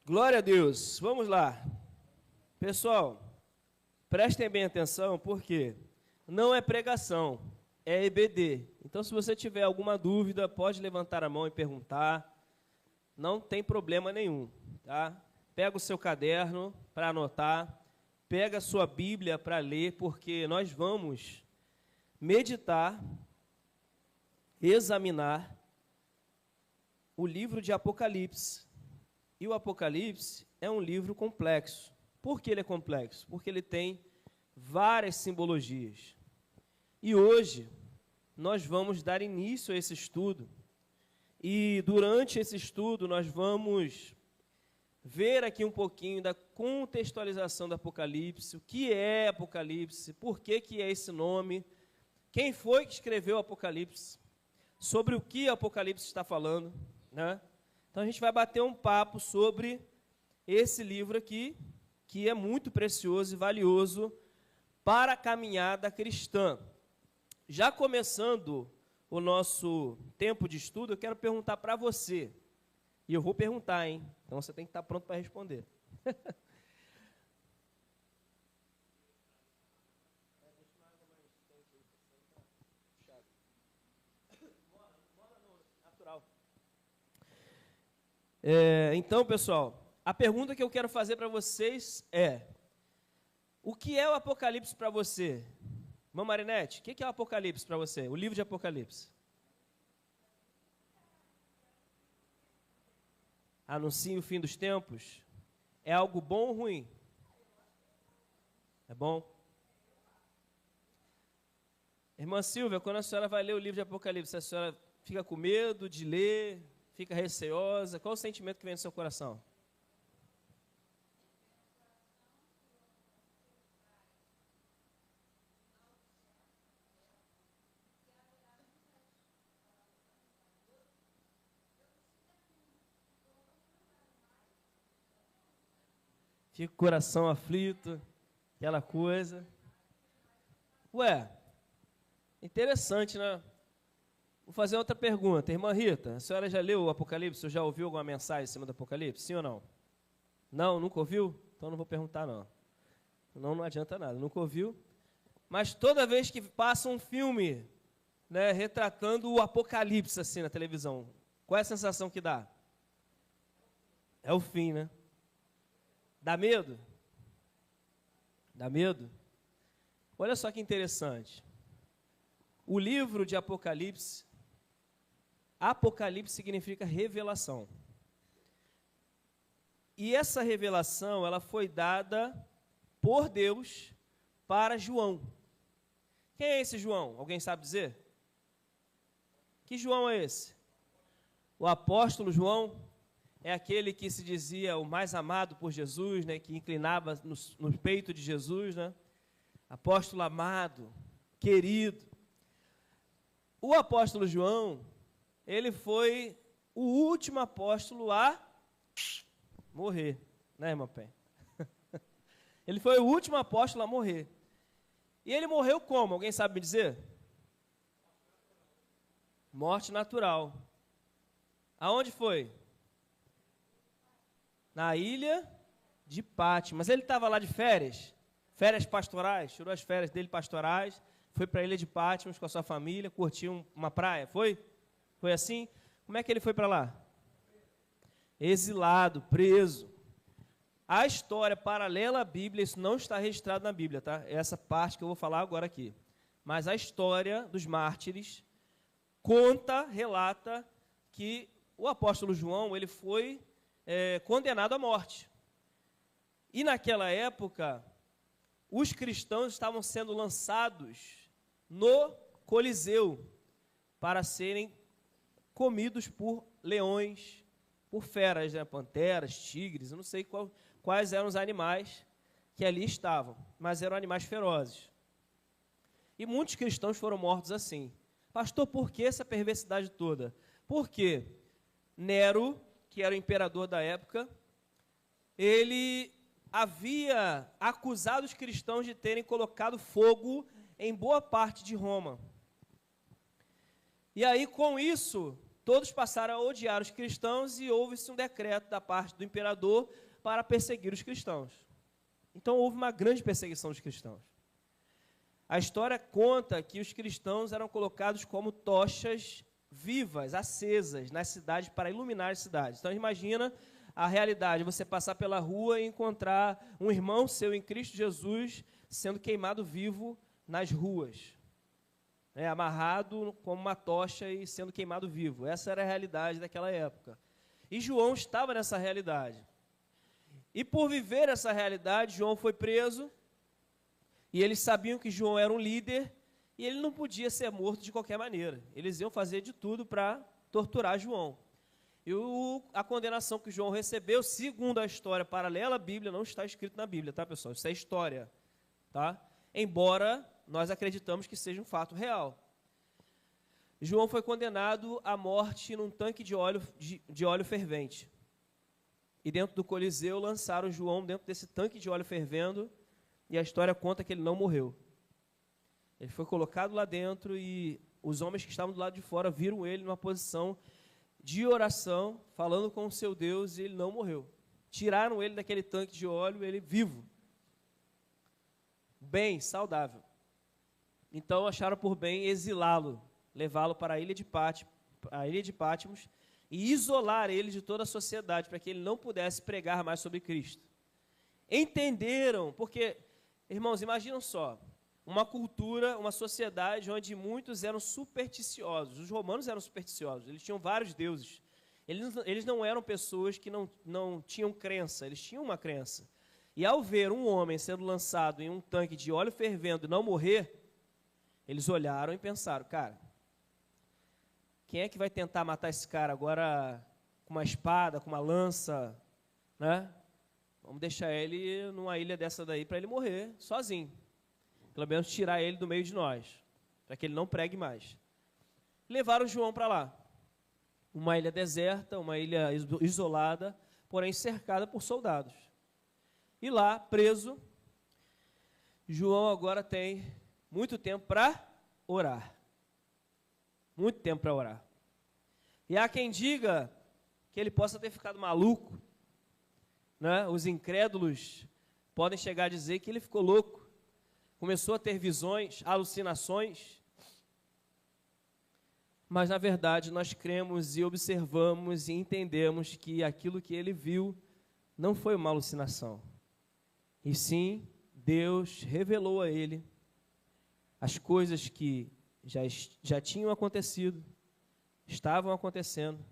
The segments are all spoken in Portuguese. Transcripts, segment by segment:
Glória a Deus. Vamos lá. Pessoal, prestem bem atenção, porque não é pregação, é EBD. Então, se você tiver alguma dúvida, pode levantar a mão e perguntar. Não tem problema nenhum, tá? Pega o seu caderno para anotar, pega a sua Bíblia para ler, porque nós vamos meditar, examinar o livro de Apocalipse. E o Apocalipse é um livro complexo. Por que ele é complexo? Porque ele tem várias simbologias. E hoje nós vamos dar início a esse estudo. E durante esse estudo nós vamos ver aqui um pouquinho da contextualização do Apocalipse, o que é Apocalipse, por que é esse nome, quem foi que escreveu o Apocalipse, sobre o que o Apocalipse está falando, né? Então a gente vai bater um papo sobre esse livro aqui, que é muito precioso e valioso para a caminhada cristã. Já começando o nosso tempo de estudo, eu quero perguntar para você. E eu vou perguntar, hein? Então você tem que estar pronto para responder. Então, pessoal, a pergunta que eu quero fazer para vocês é: o que é o Apocalipse para você? Irmã Marinete, o que é o Apocalipse para você? O livro de Apocalipse. Anuncia o fim dos tempos? É algo bom ou ruim? É bom? Irmã Silvia, quando a senhora vai ler o livro de Apocalipse, a senhora fica com medo de ler? Fica receosa? Qual o sentimento que vem no seu coração? Fica o coração aflito, aquela coisa. Ué, interessante, né? Vou fazer outra pergunta. Irmã Rita, a senhora já leu o Apocalipse? Ou já ouviu alguma mensagem em cima do Apocalipse? Sim ou não? Não, nunca ouviu? Então não vou perguntar, não. Não adianta nada, nunca ouviu. Mas toda vez que passa um filme, né, retratando o Apocalipse assim na televisão, qual é a sensação que dá? É o fim, né? Dá medo? Dá medo? Olha só que interessante. O livro de Apocalipse significa revelação. E essa revelação, ela foi dada por Deus para João. Quem é esse João? Alguém sabe dizer? Que João é esse? O apóstolo João é aquele que se dizia o mais amado por Jesus, né, que inclinava no peito de Jesus, né? Apóstolo amado, querido. O apóstolo João, ele foi o último apóstolo a morrer, né, irmã Pen? Ele foi o último apóstolo a morrer. E ele morreu como? Alguém sabe me dizer? Morte natural. Aonde foi? Na ilha de Pátimos. Mas ele estava lá de férias, férias pastorais, tirou as férias dele pastorais, foi para a ilha de Pátimos com a sua família, curtiu uma praia, foi? Foi assim? Como é que ele foi para lá? Exilado, preso. A história paralela à Bíblia, isso não está registrado na Bíblia, tá? Essa parte que eu vou falar agora aqui. Mas a história dos mártires relata que o apóstolo João, ele foi condenado à morte. E naquela época, os cristãos estavam sendo lançados no Coliseu para serem comidos por leões, por feras, né? Panteras, tigres, eu não sei quais eram os animais que ali estavam, mas eram animais ferozes. E muitos cristãos foram mortos assim. Pastor, por que essa perversidade toda? Porque Nero, que era o imperador da época, ele havia acusado os cristãos de terem colocado fogo em boa parte de Roma. E aí, com isso, todos passaram a odiar os cristãos e houve-se um decreto da parte do imperador para perseguir os cristãos. Então houve uma grande perseguição dos cristãos. A história conta que os cristãos eram colocados como tochas vivas, acesas na cidade para iluminar as cidades. Então imagina a realidade, você passar pela rua e encontrar um irmão seu em Cristo Jesus sendo queimado vivo nas ruas, amarrado como uma tocha e sendo queimado vivo. Essa era a realidade daquela época. E João estava nessa realidade. E por viver essa realidade, João foi preso, e eles sabiam que João era um líder, e ele não podia ser morto de qualquer maneira. Eles iam fazer de tudo para torturar João. E a condenação que João recebeu, segundo a história paralela à Bíblia, não está escrito na Bíblia, tá, pessoal? Isso é história, tá? Embora nós acreditamos que seja um fato real. João foi condenado à morte num tanque de óleo fervente. E dentro do Coliseu lançaram João dentro desse tanque de óleo fervendo, e a história conta que ele não morreu. Ele foi colocado lá dentro e os homens que estavam do lado de fora viram ele numa posição de oração, falando com o seu Deus, e ele não morreu. Tiraram ele daquele tanque de óleo, ele vivo, bem, saudável. Então acharam por bem exilá-lo, levá-lo para a ilha de Patmos e isolar ele de toda a sociedade, para que ele não pudesse pregar mais sobre Cristo. Entenderam, porque, irmãos, imaginam só, uma cultura, uma sociedade onde muitos eram supersticiosos. Os romanos eram supersticiosos, eles tinham vários deuses. Eles não eram pessoas que não tinham crença, eles tinham uma crença. E ao ver um homem sendo lançado em um tanque de óleo fervendo e não morrer, eles olharam e pensaram, cara, quem é que vai tentar matar esse cara agora com uma espada, com uma lança, né? Vamos deixar ele numa ilha dessa daí para ele morrer sozinho. Pelo menos tirar ele do meio de nós, para que ele não pregue mais. Levaram João para lá. Uma ilha deserta, uma ilha isolada, porém cercada por soldados. E lá, preso, João agora tem muito tempo para orar. Muito tempo para orar. E há quem diga que ele possa ter ficado maluco, né? Os incrédulos podem chegar a dizer que ele ficou louco. Começou a ter visões, alucinações. Mas, na verdade, nós cremos e observamos e entendemos que aquilo que ele viu não foi uma alucinação. E sim, Deus revelou a ele as coisas que já tinham acontecido, estavam acontecendo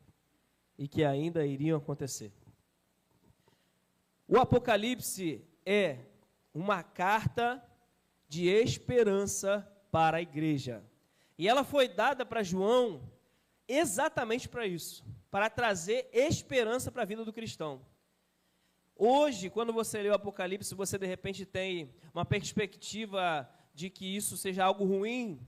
e que ainda iriam acontecer. O Apocalipse é uma carta de esperança para a igreja. E ela foi dada para João exatamente para isso, para trazer esperança para a vida do cristão. Hoje, quando você lê o Apocalipse, você de repente tem uma perspectiva de que isso seja algo ruim,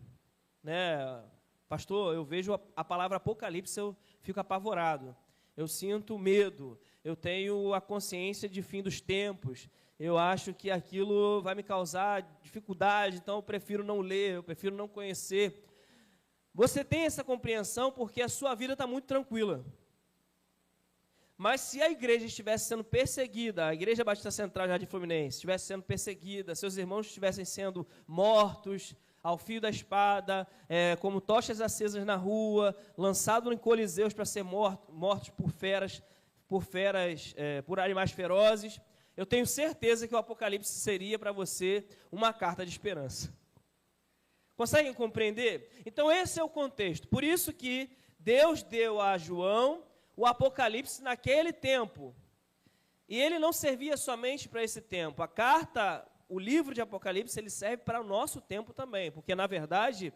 né? Pastor, eu vejo a palavra Apocalipse, eu fico apavorado, eu sinto medo, eu tenho a consciência de fim dos tempos, eu acho que aquilo vai me causar dificuldade, então eu prefiro não ler, eu prefiro não conhecer. Você tem essa compreensão porque a sua vida está muito tranquila. Mas se a igreja estivesse sendo perseguida, a Igreja Batista Central Jardim Fluminense estivesse sendo perseguida, seus irmãos estivessem sendo mortos ao fio da espada, como tochas acesas na rua, lançados em coliseus para ser mortos por animais ferozes, eu tenho certeza que o Apocalipse seria para você uma carta de esperança. Conseguem compreender? Então esse é o contexto. Por isso que Deus deu a João o Apocalipse naquele tempo. E ele não servia somente para esse tempo. A carta, o livro de Apocalipse, ele serve para o nosso tempo também. Porque, na verdade,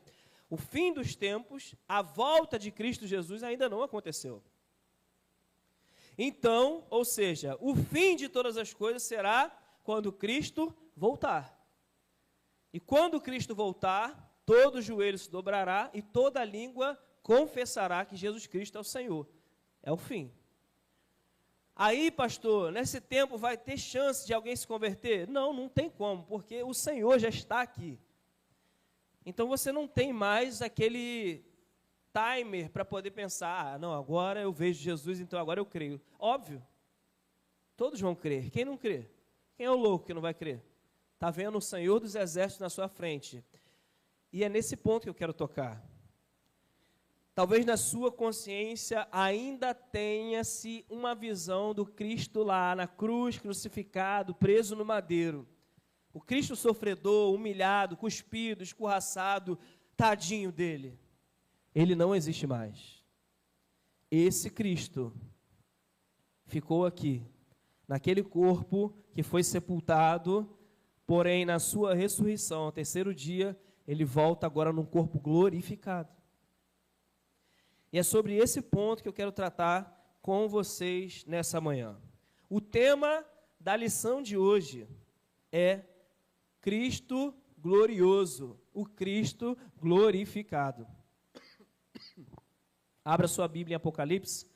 o fim dos tempos, a volta de Cristo Jesus ainda não aconteceu. Então, ou seja, o fim de todas as coisas será quando Cristo voltar. E quando Cristo voltar, todo joelho se dobrará e toda língua confessará que Jesus Cristo é o Senhor. É o fim. Aí, pastor, nesse tempo vai ter chance de alguém se converter? Não, não tem como, porque o Senhor já está aqui. Então você não tem mais aquele timer para poder pensar, não, agora eu vejo Jesus, então agora eu creio. Óbvio, todos vão crer. Quem não crê? Quem é o louco que não vai crer? Está vendo o Senhor dos Exércitos na sua frente. E é nesse ponto que eu quero tocar. Talvez na sua consciência ainda tenha-se uma visão do Cristo lá na cruz, crucificado, preso no madeiro. O Cristo sofredor, humilhado, cuspido, escorraçado, tadinho dele. Ele não existe mais. Esse Cristo ficou aqui, naquele corpo que foi sepultado, porém na sua ressurreição, ao terceiro dia, ele volta agora num corpo glorificado. E é sobre esse ponto que eu quero tratar com vocês nessa manhã. O tema da lição de hoje é Cristo glorioso, o Cristo glorificado. Abra sua Bíblia em Apocalipse,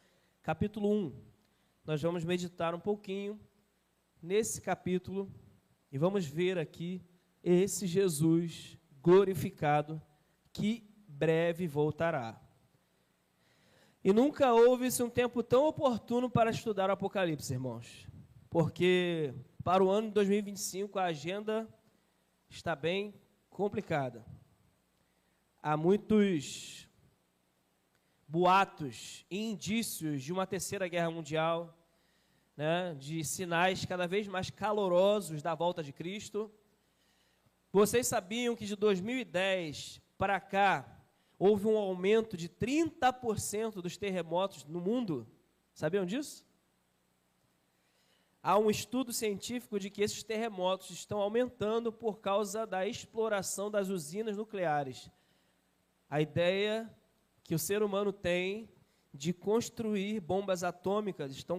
capítulo 1. Nós vamos meditar um pouquinho nesse capítulo e vamos ver aqui esse Jesus glorificado que breve voltará. E nunca houve-se um tempo tão oportuno para estudar o Apocalipse, irmãos, porque para o ano de 2025 a agenda está bem complicada. Há muitos boatos e indícios de uma terceira guerra mundial, né, de sinais cada vez mais calorosos da volta de Cristo. Vocês sabiam que de 2010 para cá houve um aumento de 30% dos terremotos no mundo? Sabiam disso? Há um estudo científico de que esses terremotos estão aumentando por causa da exploração das usinas nucleares. A ideia que o ser humano tem de construir bombas atômicas está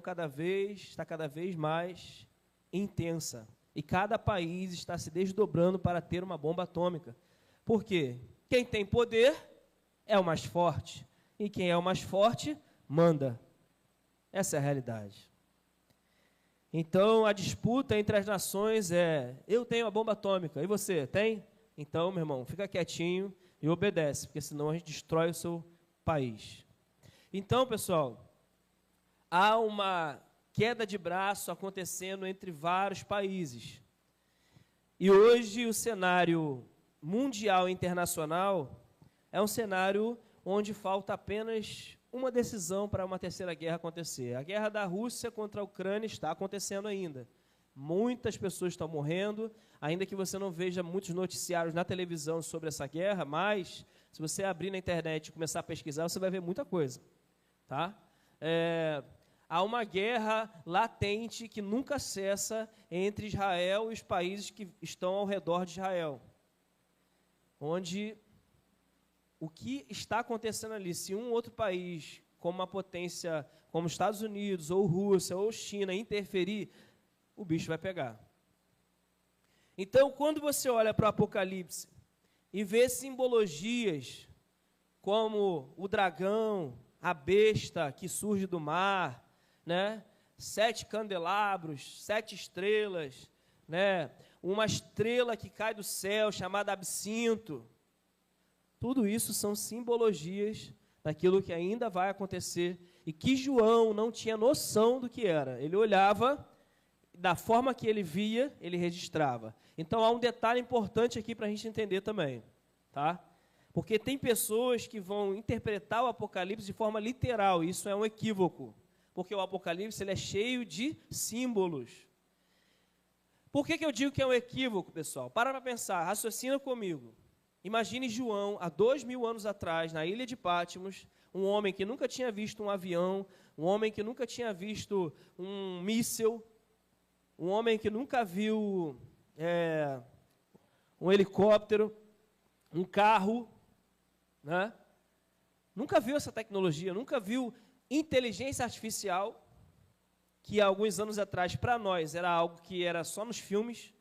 cada vez mais intensa. E cada país está se desdobrando para ter uma bomba atômica. Por quê? Quem tem poder é o mais forte. E quem é o mais forte, manda. Essa é a realidade. Então, a disputa entre as nações é, eu tenho a bomba atômica, e você, tem? Então, meu irmão, fica quietinho e obedece, porque senão a gente destrói o seu país. Então, pessoal, há uma queda de braço acontecendo entre vários países. E hoje o cenário mundial e internacional é um cenário onde falta apenas uma decisão para uma terceira guerra acontecer. A guerra da Rússia contra a Ucrânia está acontecendo ainda. Muitas pessoas estão morrendo, ainda que você não veja muitos noticiários na televisão sobre essa guerra, mas se você abrir na internet e começar a pesquisar, você vai ver muita coisa. Tá? Há uma guerra latente que nunca cessa entre Israel e os países que estão ao redor de Israel, onde o que está acontecendo ali, se um outro país, como uma potência como Estados Unidos, ou Rússia, ou China, interferir, o bicho vai pegar. Então, quando você olha para o Apocalipse e vê simbologias como o dragão, a besta que surge do mar, né? 7 candelabros, 7 estrelas, né? Uma estrela que cai do céu chamada Absinto. Tudo isso são simbologias daquilo que ainda vai acontecer e que João não tinha noção do que era. Ele olhava, da forma que ele via, ele registrava. Então, há um detalhe importante aqui para a gente entender também, tá? Porque tem pessoas que vão interpretar o Apocalipse de forma literal, e isso é um equívoco, porque o Apocalipse ele é cheio de símbolos. Por que eu digo que é um equívoco, pessoal? Para pensar, raciocina comigo. Imagine João, há 2000 anos atrás, na ilha de Patmos, um homem que nunca tinha visto um avião, um homem que nunca tinha visto um míssil, um homem que nunca viu um helicóptero, um carro, né? Nunca viu essa tecnologia, nunca viu inteligência artificial, que há alguns anos atrás, para nós, era algo que era só nos filmes.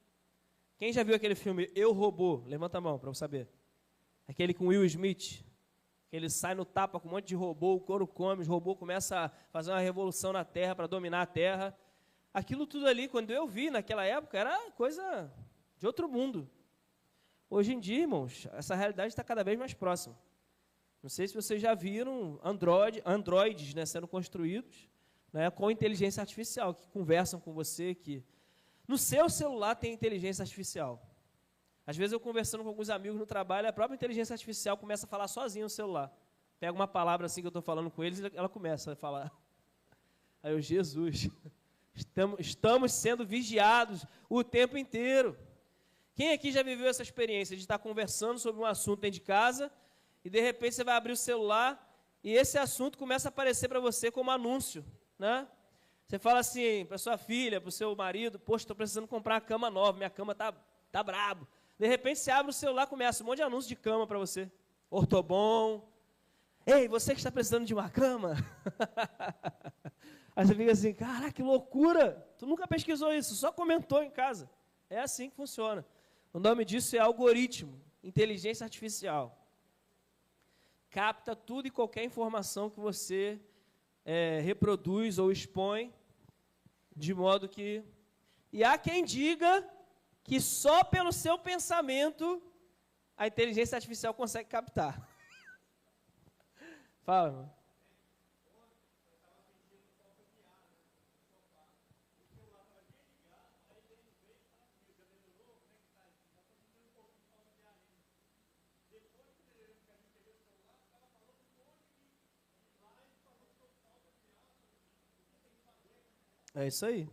Quem já viu aquele filme Eu, Robô? Levanta a mão para eu saber. Aquele com Will Smith, que ele sai no tapa com um monte de robô, o couro come, os robôs começam a fazer uma revolução na Terra para dominar a Terra. Aquilo tudo ali, quando eu vi naquela época, era coisa de outro mundo. Hoje em dia, irmãos, essa realidade está cada vez mais próxima. Não sei se vocês já viram androides, né, sendo construídos, né, com inteligência artificial, que conversam com você, que no seu celular tem inteligência artificial. Às vezes eu conversando com alguns amigos no trabalho, a própria inteligência artificial começa a falar sozinha no celular. Pega uma palavra assim que eu estou falando com eles, ela começa a falar. Aí eu, Jesus, estamos sendo vigiados o tempo inteiro. Quem aqui já viveu essa experiência de estar conversando sobre um assunto dentro de casa e de repente você vai abrir o celular e esse assunto começa a aparecer para você como anúncio, né? Você fala assim para sua filha, para o seu marido, poxa, estou precisando comprar uma cama nova, minha cama tá brabo. De repente você abre o celular, começa um monte de anúncio de cama para você. Ortobon. Ei, você que está precisando de uma cama? Aí você fica assim, caraca, que loucura. Tu nunca pesquisou isso, só comentou em casa. É assim que funciona. O nome disso é algoritmo, inteligência artificial. Capta tudo e qualquer informação que você reproduz ou expõe, de modo que... E há quem diga que só pelo seu pensamento a inteligência artificial consegue captar. Fala, irmão. É isso aí.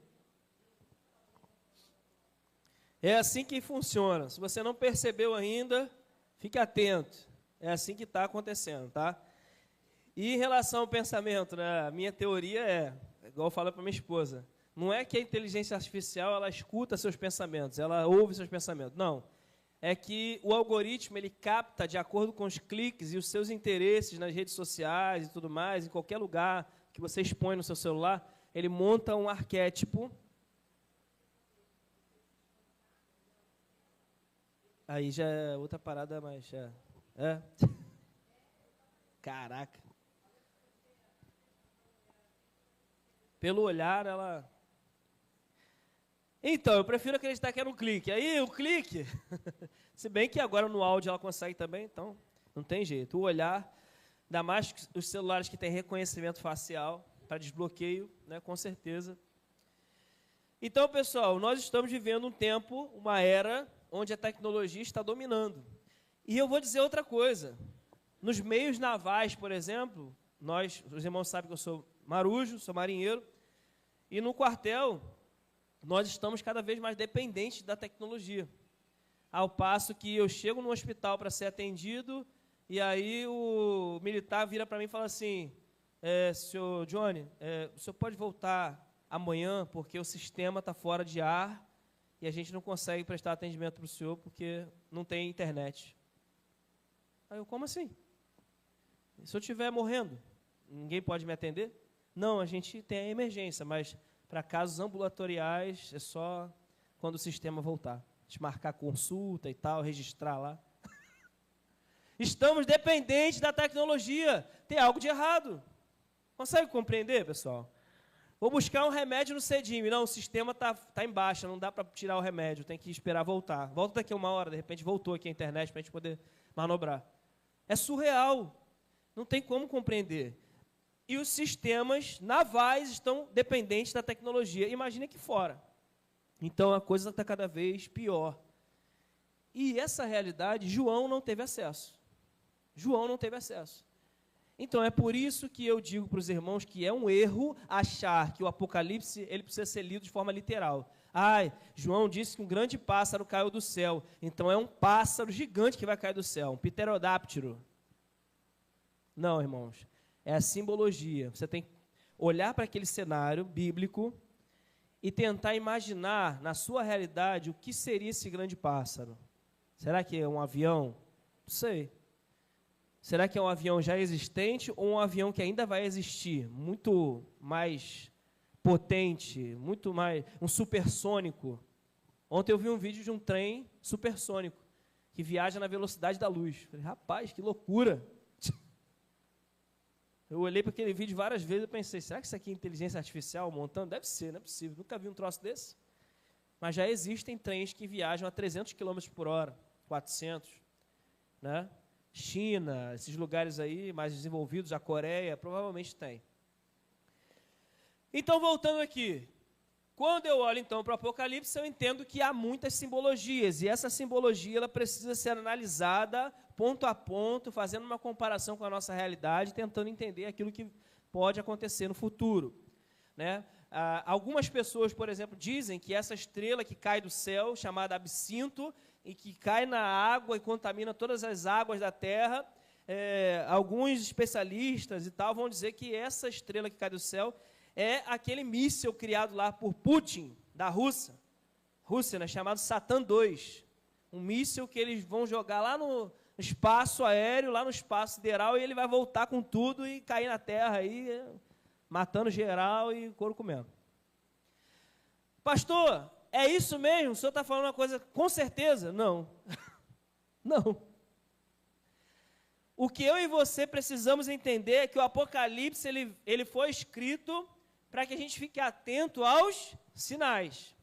É assim que funciona. Se você não percebeu ainda, fique atento. É assim que está acontecendo, tá? E em relação ao pensamento, né, a minha teoria igual eu falo para minha esposa, não é que a inteligência artificial ela escuta seus pensamentos, ela ouve seus pensamentos. Não. É que o algoritmo ele capta de acordo com os cliques e os seus interesses nas redes sociais e tudo mais, em qualquer lugar que você expõe no seu celular, ele monta um arquétipo. Aí já é outra parada, mas é. Caraca. Pelo olhar, ela... Então, eu prefiro acreditar que era um clique. Aí, o clique... Se bem que agora no áudio ela consegue também, então não tem jeito. O olhar, ainda mais os celulares que têm reconhecimento facial para desbloqueio, né, com certeza. Então, pessoal, nós estamos vivendo um tempo, uma era, onde a tecnologia está dominando. E eu vou dizer outra coisa. Nos meios navais, por exemplo, os irmãos sabem que eu sou marujo, sou marinheiro, e no quartel nós estamos cada vez mais dependentes da tecnologia. Ao passo que eu chego no hospital para ser atendido, e aí o militar vira para mim e fala assim, senhor Johnny, o senhor pode voltar amanhã, porque o sistema está fora de ar, e a gente não consegue prestar atendimento para o senhor, porque não tem internet. Aí eu, como assim? Se eu estiver morrendo, ninguém pode me atender? Não, a gente tem a emergência, mas para casos ambulatoriais é só quando o sistema voltar. Marcar consulta e tal, registrar lá. Estamos dependentes da tecnologia. Tem algo de errado. Consegue compreender, pessoal? Vou buscar um remédio no CEDIM. Não, o sistema tá em baixa, não dá para tirar o remédio, tem que esperar voltar. Volta daqui a 1 hora, de repente voltou aqui a internet para a gente poder manobrar. É surreal. Não tem como compreender. E os sistemas navais estão dependentes da tecnologia. Imagina aqui fora. Então, a coisa está cada vez pior. E essa realidade, João não teve acesso. João não teve acesso. Então, é por isso que eu digo para os irmãos que é um erro achar que o Apocalipse ele precisa ser lido de forma literal. João disse que um grande pássaro caiu do céu. Então, é um pássaro gigante que vai cair do céu, um pterodáptero. Não, irmãos. É a simbologia. Você tem que olhar para aquele cenário bíblico e tentar imaginar, na sua realidade, o que seria esse grande pássaro. Será que é um avião? Não sei. Será que é um avião já existente ou um avião que ainda vai existir? Muito mais potente, muito mais... um supersônico. Ontem eu vi um vídeo de um trem supersônico que viaja na velocidade da luz. Falei, rapaz, que loucura! Eu olhei para aquele vídeo várias vezes e pensei, será que isso aqui é inteligência artificial montando? Deve ser, não é possível. Nunca vi um troço desse. Mas já existem trens que viajam a 300 km por hora, 400, né? China, esses lugares aí mais desenvolvidos, a Coreia, provavelmente tem. Então, voltando aqui, quando eu olho então para o Apocalipse, eu entendo que há muitas simbologias, e essa simbologia ela precisa ser analisada ponto a ponto, fazendo uma comparação com a nossa realidade, tentando entender aquilo que pode acontecer no futuro, né? Algumas pessoas, por exemplo, dizem que essa estrela que cai do céu, chamada absinto, e que cai na água e contamina todas as águas da terra, alguns especialistas e tal vão dizer que essa estrela que cai do céu é aquele míssil criado lá por Putin, da Rússia, né, chamado Satan II, um míssil que eles vão jogar lá no espaço aéreo, lá no espaço sideral, e ele vai voltar com tudo e cair na terra aí, matando geral e couro comendo. Pastor, é isso mesmo? O senhor está falando uma coisa com certeza? Não. Não. O que eu e você precisamos entender é que o Apocalipse ele foi escrito para que a gente fique atento aos sinais.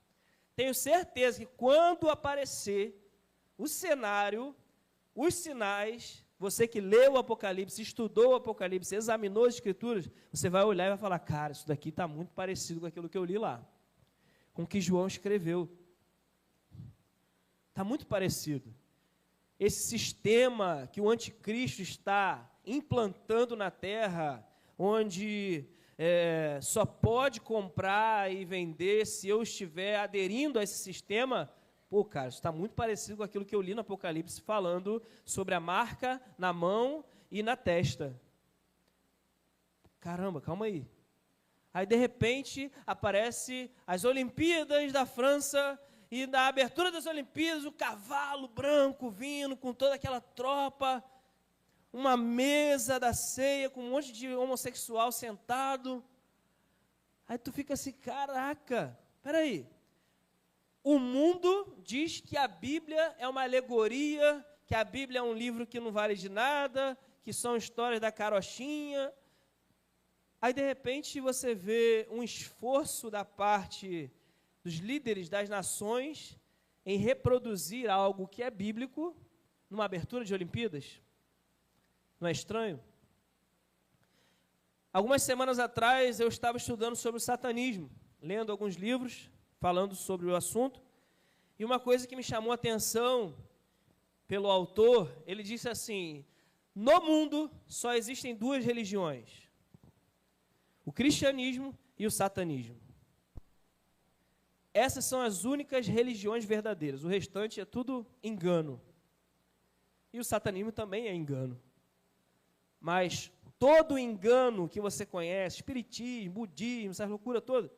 Tenho certeza que quando aparecer o cenário, os sinais, você que leu o Apocalipse, estudou o Apocalipse, examinou as Escrituras, você vai olhar e vai falar, cara, isso daqui está muito parecido com aquilo que eu li lá, com o que João escreveu. Está muito parecido. Esse sistema que o anticristo está implantando na terra, onde só pode comprar e vender se eu estiver aderindo a esse sistema, pô, cara, isso está muito parecido com aquilo que eu li no Apocalipse, falando sobre a marca na mão e na testa. Caramba, calma aí. Aí, de repente, aparece as Olimpíadas da França, e na abertura das Olimpíadas, o cavalo branco vindo com toda aquela tropa, uma mesa da ceia com um monte de homossexual sentado. Aí tu fica assim, caraca, peraí. O mundo diz que a Bíblia é uma alegoria, que a Bíblia é um livro que não vale de nada, que são histórias da carochinha. Aí, de repente, você vê um esforço da parte dos líderes das nações em reproduzir algo que é bíblico numa abertura de Olimpíadas. Não é estranho? Algumas semanas atrás, eu estava estudando sobre o satanismo, lendo alguns livros, falando sobre o assunto, e uma coisa que me chamou a atenção pelo autor, ele disse assim, no mundo só existem duas religiões, o cristianismo e o satanismo. Essas são as únicas religiões verdadeiras, o restante é tudo engano. E o satanismo também é engano. Mas todo engano que você conhece, espiritismo, budismo, essa loucura toda,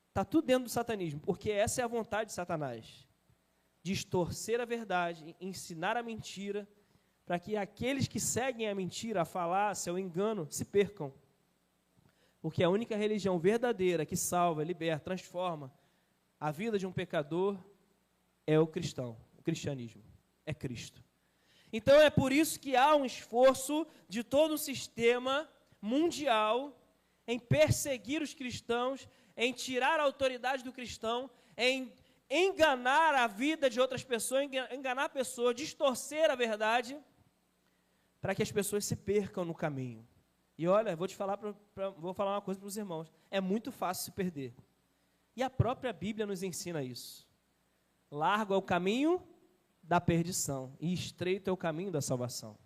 está tudo dentro do satanismo, porque essa é a vontade de Satanás. Distorcer a verdade, ensinar a mentira, para que aqueles que seguem a mentira, a falácia, o engano, se percam. Porque a única religião verdadeira que salva, liberta, transforma a vida de um pecador é o cristão, o cristianismo, é Cristo. Então é por isso que há um esforço de todo o sistema mundial em perseguir os cristãos, em tirar a autoridade do cristão, em enganar a vida de outras pessoas, enganar pessoas, distorcer a verdade, para que as pessoas se percam no caminho. E olha, vou falar uma coisa para os irmãos, é muito fácil se perder. E a própria Bíblia nos ensina isso. Largo é o caminho da perdição e estreito é o caminho da salvação.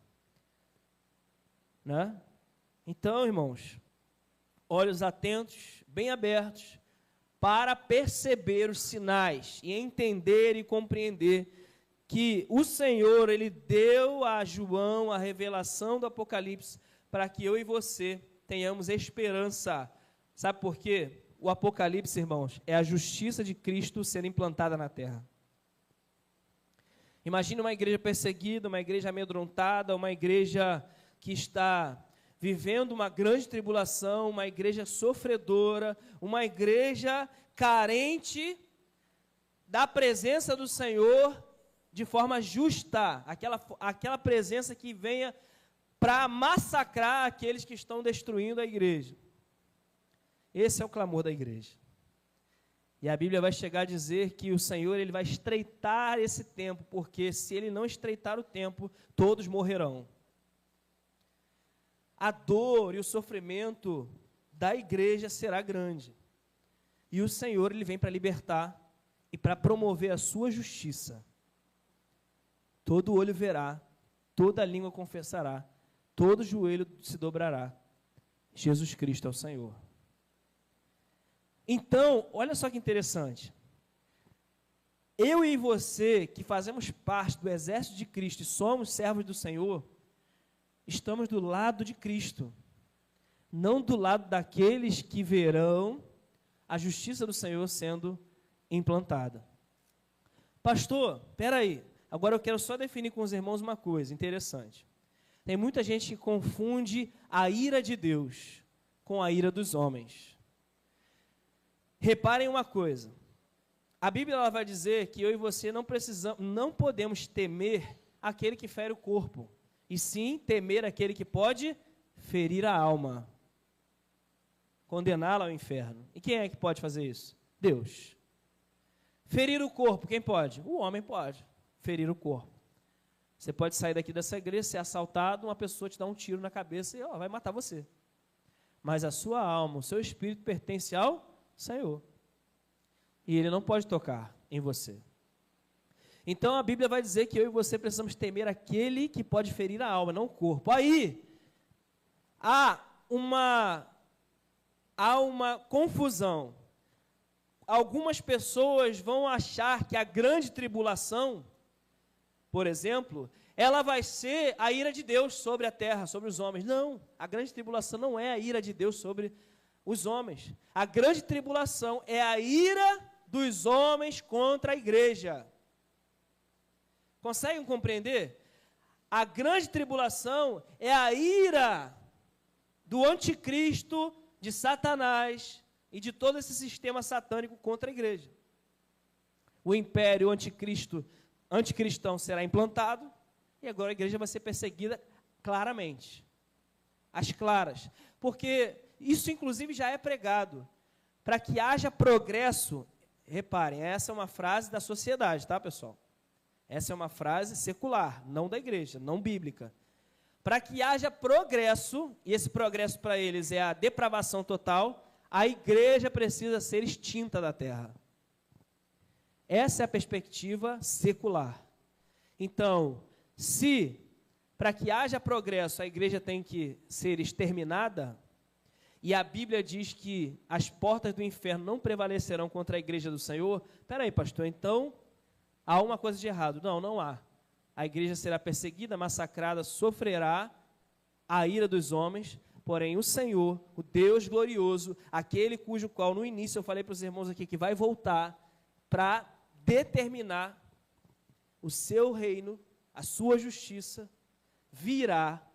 Né? Então, irmãos, olhos atentos, bem abertos, para perceber os sinais e entender e compreender que o Senhor, Ele deu a João a revelação do Apocalipse para que eu e você tenhamos esperança. Sabe por quê? O Apocalipse, irmãos, é a justiça de Cristo sendo implantada na terra. Imagina uma igreja perseguida, uma igreja amedrontada, uma igreja que está vivendo uma grande tribulação, uma igreja sofredora, uma igreja carente da presença do Senhor de forma justa, aquela presença que venha para massacrar aqueles que estão destruindo a igreja. Esse é o clamor da igreja. E a Bíblia vai chegar a dizer que o Senhor ele vai estreitar esse tempo, porque se Ele não estreitar o tempo, todos morrerão. a dor e o sofrimento da igreja será grande. E o Senhor, Ele vem para libertar e para promover a sua justiça. Todo olho verá, toda língua confessará, todo joelho se dobrará. Jesus Cristo é o Senhor. Então, olha só que interessante. Eu e você, que fazemos parte do exército de Cristo e somos servos do Senhor, estamos do lado de Cristo, não do lado daqueles que verão a justiça do Senhor sendo implantada. Pastor, espera aí, agora eu quero só definir com os irmãos uma coisa interessante. Tem muita gente que confunde a ira de Deus com a ira dos homens. Reparem uma coisa, a Bíblia ela vai dizer que eu e você não podemos temer aquele que fere o corpo, e sim temer aquele que pode ferir a alma, condená-la ao inferno. E quem é que pode fazer isso? Deus. Ferir o corpo, quem pode? O homem pode ferir o corpo. Você pode sair daqui dessa igreja, ser assaltado, uma pessoa te dá um tiro na cabeça e vai matar você. Mas a sua alma, o seu espírito pertence ao Senhor. E Ele não pode tocar em você. Então a Bíblia vai dizer que eu e você precisamos temer aquele que pode ferir a alma, não o corpo. Aí há uma confusão. Algumas pessoas vão achar que a grande tribulação, por exemplo, ela vai ser a ira de Deus sobre a terra, sobre os homens. Não, a grande tribulação não é a ira de Deus sobre os homens. A grande tribulação é a ira dos homens contra a igreja. Conseguem compreender? A grande tribulação é a ira do anticristo, de Satanás e de todo esse sistema satânico contra a igreja. O império anticristão será implantado e agora a igreja vai ser perseguida claramente, às claras, porque isso inclusive já é pregado, para que haja progresso. Reparem, essa é uma frase da sociedade, tá, pessoal? Essa é uma frase secular, não da igreja, não bíblica. Para que haja progresso, e esse progresso para eles é a depravação total, a igreja precisa ser extinta da terra. Essa é a perspectiva secular. Então, se para que haja progresso a igreja tem que ser exterminada, e a Bíblia diz que as portas do inferno não prevalecerão contra a igreja do Senhor, espera aí, pastor, então há uma coisa de errado. Não, não há. A igreja será perseguida, massacrada, sofrerá a ira dos homens, porém o Senhor, o Deus glorioso, aquele cujo qual no início eu falei para os irmãos aqui que vai voltar para determinar o seu reino, a sua justiça, virá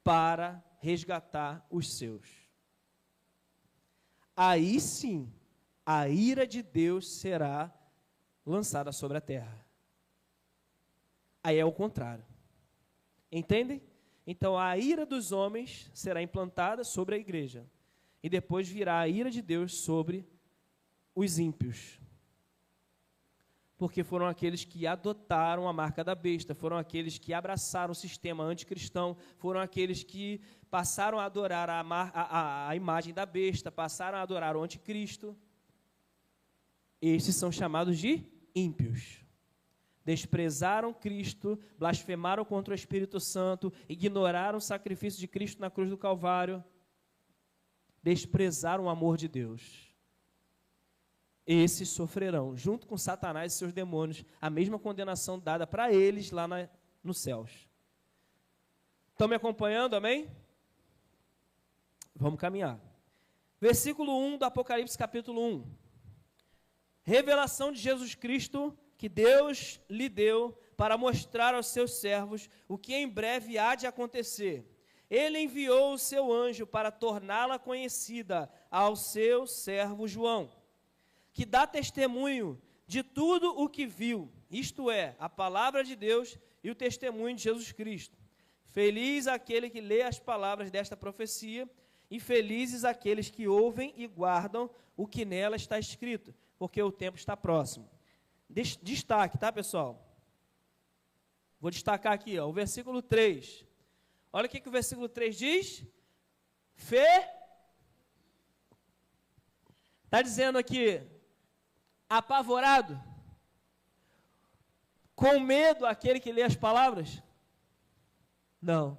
para resgatar os seus. Aí sim, a ira de Deus será lançada sobre a terra. Aí é o contrário. Entendem? Então a ira dos homens será implantada sobre a igreja. E depois virá a ira de Deus sobre os ímpios. Porque foram aqueles que adotaram a marca da besta, foram aqueles que abraçaram o sistema anticristão, foram aqueles que passaram a adorar a imagem da besta, passaram a adorar o anticristo. Esses são chamados de ímpios. Desprezaram Cristo, blasfemaram contra o Espírito Santo, ignoraram o sacrifício de Cristo na cruz do Calvário, desprezaram o amor de Deus. Esses sofrerão, junto com Satanás e seus demônios, a mesma condenação dada para eles lá nos céus. Estão me acompanhando, amém? Vamos caminhar. Versículo 1 do Apocalipse, capítulo 1. Revelação de Jesus Cristo, que Deus lhe deu para mostrar aos seus servos o que em breve há de acontecer. Ele enviou o seu anjo para torná-la conhecida ao seu servo João, que dá testemunho de tudo o que viu, isto é, a palavra de Deus e o testemunho de Jesus Cristo. Feliz aquele que lê as palavras desta profecia, e felizes aqueles que ouvem e guardam o que nela está escrito, porque o tempo está próximo. Destaque, tá, pessoal? Vou destacar aqui, ó, o versículo 3. Olha o que o versículo 3 diz. Está dizendo aqui, apavorado? Com medo aquele que lê as palavras? Não.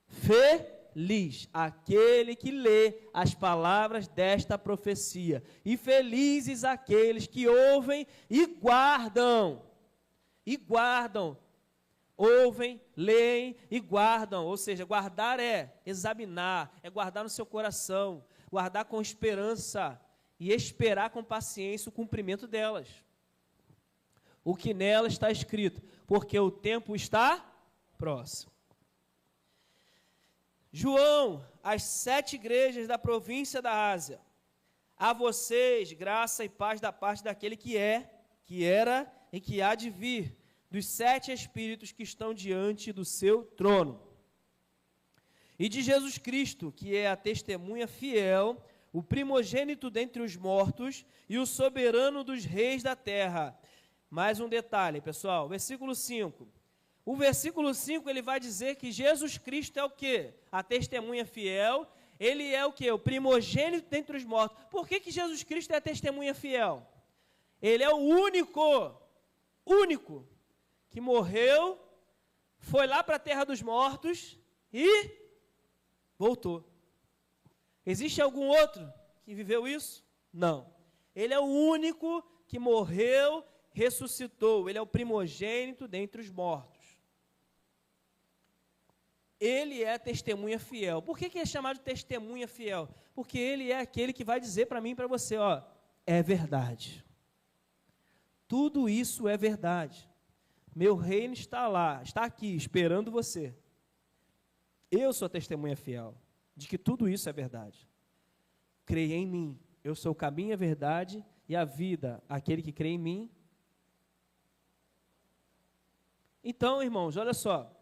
Feliz aquele que lê as palavras desta profecia. E felizes aqueles que ouvem e guardam. E guardam. Ouvem, leem e guardam. Ou seja, guardar é examinar, é guardar no seu coração, guardar com esperança e esperar com paciência o cumprimento delas. O que nela está escrito, porque o tempo está próximo. João, as 7 igrejas da província da Ásia, a vocês, graça e paz da parte daquele que é, que era e que há de vir, dos 7 Espíritos que estão diante do seu trono. E de Jesus Cristo, que é a testemunha fiel, o primogênito dentre os mortos e o soberano dos reis da terra. Mais um detalhe, pessoal, versículo 5. O versículo 5, ele vai dizer que Jesus Cristo é o quê? A testemunha fiel. Ele é o quê? O primogênito dentre os mortos. Por que Jesus Cristo é a testemunha fiel? Ele é o único que morreu, foi lá para a terra dos mortos e voltou. Existe algum outro que viveu isso? Não. Ele é o único que morreu, ressuscitou. Ele é o primogênito dentre os mortos. Ele é testemunha fiel. Por que é chamado de testemunha fiel? Porque ele é aquele que vai dizer para mim e para você, ó, é verdade. Tudo isso é verdade. Meu reino está lá, está aqui, esperando você. Eu sou a testemunha fiel de que tudo isso é verdade. Creia em mim. Eu sou o caminho, a verdade e a vida. Aquele que crê em mim. Então, irmãos, olha só.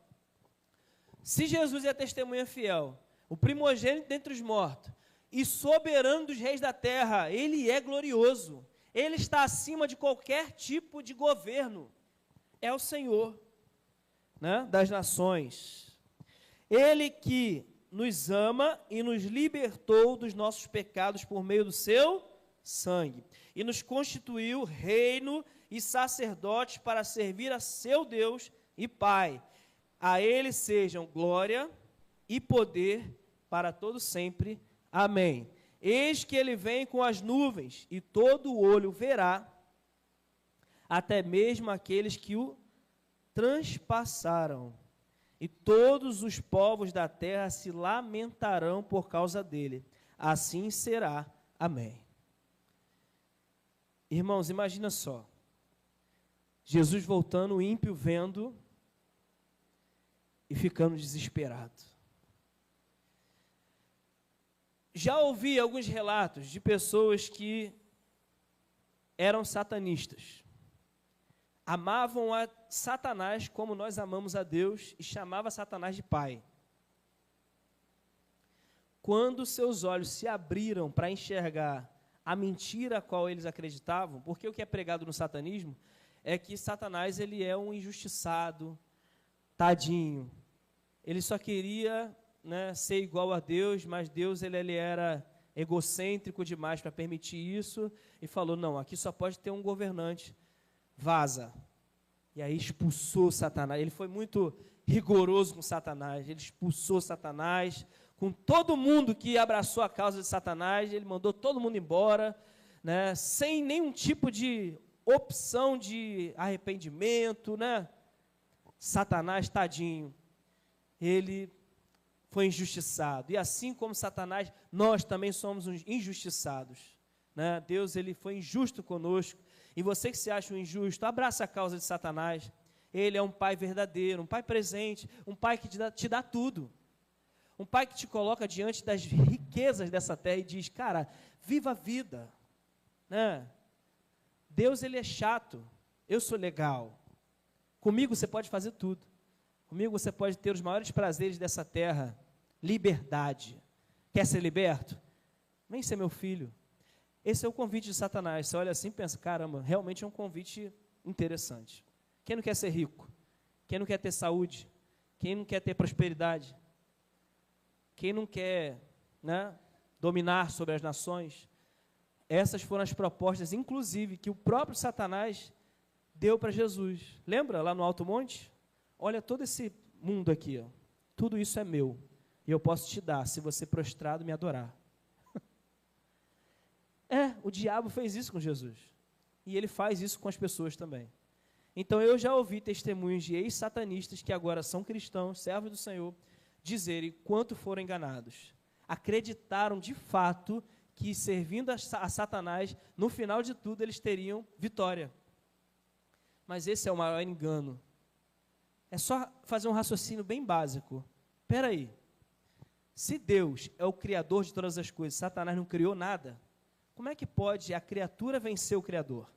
Se Jesus é a testemunha fiel, o primogênito dentre os mortos e soberano dos reis da terra, ele é glorioso. Ele está acima de qualquer tipo de governo. É o Senhor, né, das nações. Ele que nos ama e nos libertou dos nossos pecados por meio do seu sangue. E nos constituiu reino e sacerdotes para servir a seu Deus e Pai. A ele sejam glória e poder para todo sempre. Amém. Eis que ele vem com as nuvens, e todo o olho verá, até mesmo aqueles que o transpassaram, e todos os povos da terra se lamentarão por causa dele. Assim será. Amém. Irmãos, imagina só, Jesus voltando, o ímpio vendo e ficando desesperado. Já ouvi alguns relatos de pessoas que eram satanistas, amavam a Satanás como nós amamos a Deus e chamava Satanás de pai. Quando seus olhos se abriram para enxergar a mentira a qual eles acreditavam, porque o que é pregado no satanismo é que Satanás ele é um injustiçado, tadinho. Ele só queria, né, ser igual a Deus, mas Deus ele era egocêntrico demais para permitir isso e falou, não, aqui só pode ter um governante, vaza. E aí expulsou Satanás. Ele foi muito rigoroso com Satanás, ele expulsou Satanás, com todo mundo que abraçou a causa de Satanás, ele mandou todo mundo embora, né, sem nenhum tipo de opção de arrependimento, né? Satanás, tadinho, ele foi injustiçado. E assim como Satanás, nós também somos injustiçados, né? Deus ele foi injusto conosco. E você que se acha um injusto, abraça a causa de Satanás. Ele é um pai verdadeiro, um pai presente, um pai que te dá tudo. Um pai que te coloca diante das riquezas dessa terra e diz, cara, viva a vida, né? Deus ele é chato, eu sou legal. Comigo você pode fazer tudo. Comigo você pode ter os maiores prazeres dessa terra. Liberdade. Quer ser liberto? Vem ser meu filho. Esse é o convite de Satanás. Você olha assim e pensa, caramba, realmente é um convite interessante. Quem não quer ser rico? Quem não quer ter saúde? Quem não quer ter prosperidade? Quem não quer né, dominar sobre as nações. Essas foram as propostas, inclusive, que o próprio Satanás deu para Jesus. Lembra lá no Alto Monte? Olha todo esse mundo aqui, ó. Tudo isso é meu, e eu posso te dar, se você prostrado me adorar. O diabo fez isso com Jesus, e ele faz isso com as pessoas também. Então eu já ouvi testemunhos de ex-satanistas que agora são cristãos, servos do Senhor, dizerem quanto foram enganados. Acreditaram de fato que servindo a Satanás, no final de tudo eles teriam vitória. Mas esse é o maior engano. É só fazer um raciocínio bem básico. Espera aí, se Deus é o criador de todas as coisas, Satanás não criou nada, como é que pode a criatura vencer o Criador?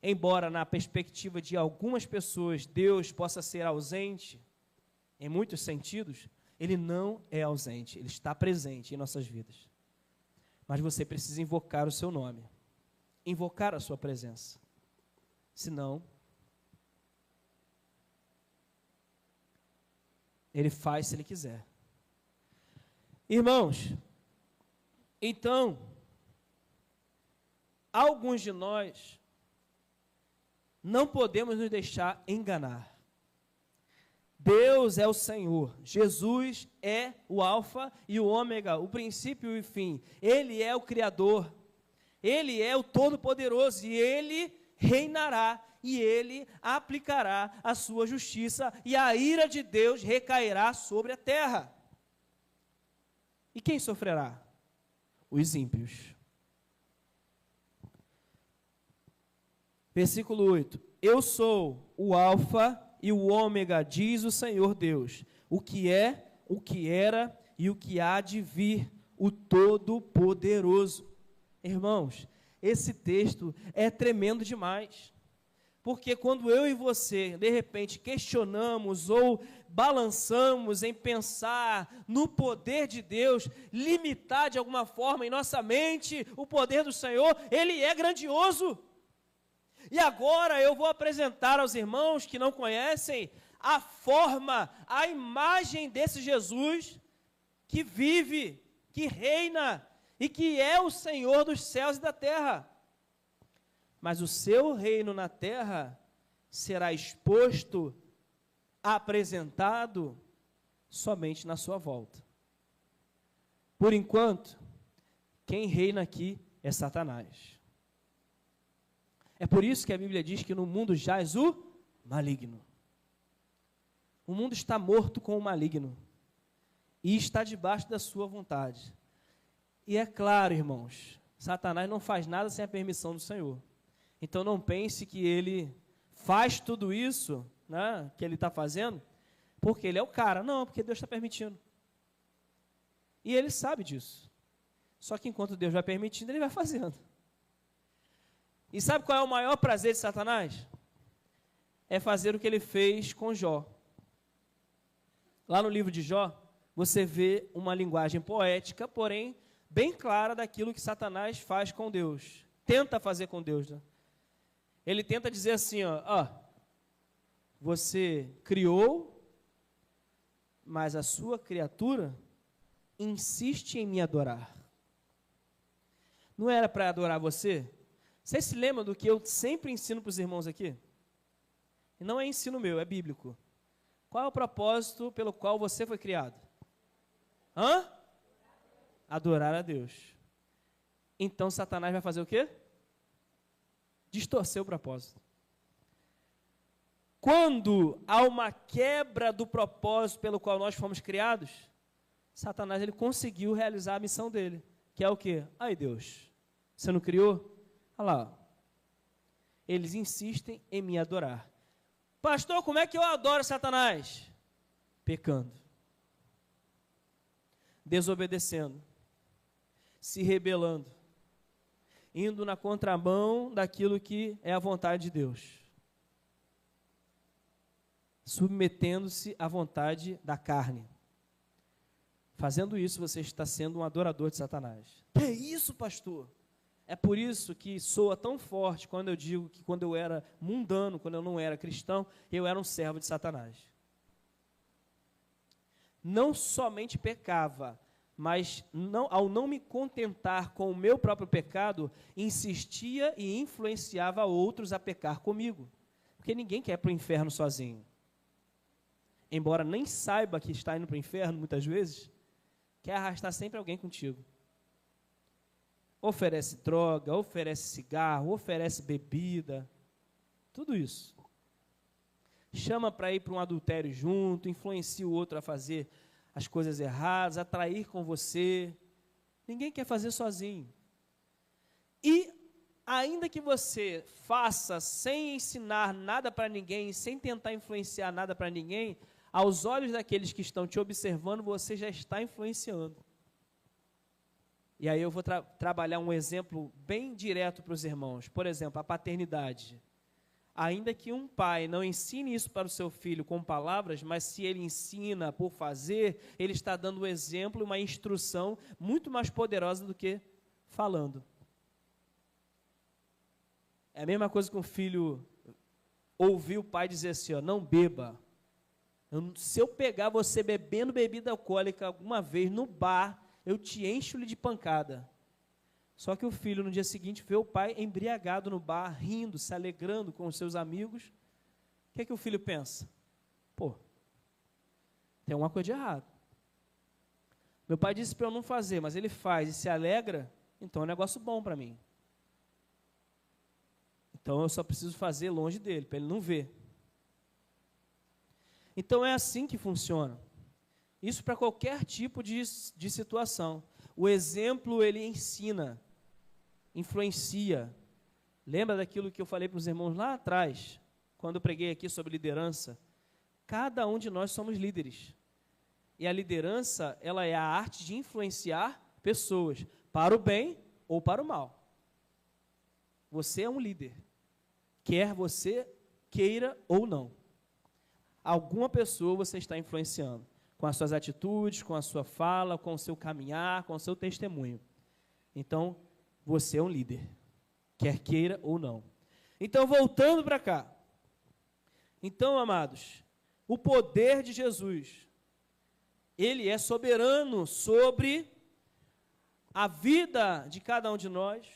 Embora na perspectiva de algumas pessoas Deus possa ser ausente, em muitos sentidos, Ele não é ausente, Ele está presente em nossas vidas. Mas você precisa invocar o seu nome, invocar a sua presença. Senão, Ele faz se Ele quiser. Irmãos, então, alguns de nós não podemos nos deixar enganar. Deus é o Senhor, Jesus é o alfa e o ômega, o princípio e o fim. Ele é o Criador, Ele é o Todo-Poderoso e Ele reinará e Ele aplicará a sua justiça e a ira de Deus recairá sobre a terra. E quem sofrerá? Os ímpios. Versículo 8. Eu sou o alfa e o ômega, diz o Senhor Deus, o que é, o que era e o que há de vir, o Todo-Poderoso. Irmãos, esse texto é tremendo demais, porque quando eu e você, de repente, questionamos ou balançamos em pensar no poder de Deus, limitar de alguma forma em nossa mente o poder do Senhor, Ele é grandioso. E agora eu vou apresentar aos irmãos que não conhecem a forma, a imagem desse Jesus que vive, que reina e que é o Senhor dos céus e da terra. Mas o seu reino na terra será exposto, apresentado somente na sua volta. Por enquanto, quem reina aqui é Satanás. É por isso que a Bíblia diz que no mundo jaz o maligno. O mundo está morto com o maligno e está debaixo da sua vontade. E é claro, irmãos, Satanás não faz nada sem a permissão do Senhor. Então não pense que ele faz tudo isso, né, que ele está fazendo, porque ele é o cara. Não, porque Deus está permitindo. E ele sabe disso. Só que enquanto Deus vai permitindo, ele vai fazendo. E sabe qual é o maior prazer de Satanás? É fazer o que ele fez com Jó. Lá no livro de Jó, você vê uma linguagem poética, porém, bem clara daquilo que Satanás faz com Deus. Tenta fazer com Deus, né? Ele tenta dizer assim, ó, você criou, mas a sua criatura insiste em me adorar. Não era para adorar você? Vocês se lembram do que eu sempre ensino para os irmãos aqui? E não é ensino meu, é bíblico. Qual é o propósito pelo qual você foi criado? Adorar a Deus. Então Satanás vai fazer o quê? Distorcer o propósito. Quando há uma quebra do propósito pelo qual nós fomos criados, Satanás ele conseguiu realizar a missão dele, que é o quê? Ai Deus, você não criou? Olha lá, eles insistem em me adorar. Pastor, como é que eu adoro Satanás? Pecando, desobedecendo, se rebelando, indo na contramão daquilo que é a vontade de Deus, submetendo-se à vontade da carne. Fazendo isso, você está sendo um adorador de Satanás. Que é isso, pastor? É por isso que soa tão forte quando eu digo que quando eu era mundano, quando eu não era cristão, eu era um servo de Satanás. Não somente pecava, mas ao não me contentar com o meu próprio pecado, insistia e influenciava outros a pecar comigo. Porque ninguém quer ir para o inferno sozinho. Embora nem saiba que está indo para o inferno, muitas vezes, quer arrastar sempre alguém contigo. Oferece droga, oferece cigarro, oferece bebida, tudo isso. Chama para ir para um adultério junto, influencia o outro a fazer as coisas erradas, a trair com você. Ninguém quer fazer sozinho. E, ainda que você faça sem ensinar nada para ninguém, sem tentar influenciar nada para ninguém, aos olhos daqueles que estão te observando, você já está influenciando. E aí eu vou trabalhar um exemplo bem direto para os irmãos. Por exemplo, a paternidade. Ainda que um pai não ensine isso para o seu filho com palavras, mas se ele ensina por fazer, ele está dando um exemplo, uma instrução muito mais poderosa do que falando. É a mesma coisa que um filho ouvir o pai dizer assim, ó, não beba. Se eu pegar você bebendo bebida alcoólica alguma vez no bar, eu te encho-lhe de pancada. Só que o filho, no dia seguinte, vê o pai embriagado no bar, rindo, se alegrando com os seus amigos. O que é que o filho pensa? Pô, tem alguma coisa de errado. Meu pai disse para eu não fazer, mas ele faz e se alegra, então é um negócio bom para mim. Então eu só preciso fazer longe dele, para ele não ver. Então é assim que funciona. Isso para qualquer tipo de situação. O exemplo, ele ensina, influencia. Lembra daquilo que eu falei para os irmãos lá atrás, quando eu preguei aqui sobre liderança? Cada um de nós somos líderes. E a liderança, ela é a arte de influenciar pessoas, para o bem ou para o mal. Você é um líder, quer você queira ou não. Alguma pessoa você está influenciando, com as suas atitudes, com a sua fala, com o seu caminhar, com o seu testemunho. Então, você é um líder, quer queira ou não. Então, voltando para cá. Então, amados, o poder de Jesus, ele é soberano sobre a vida de cada um de nós,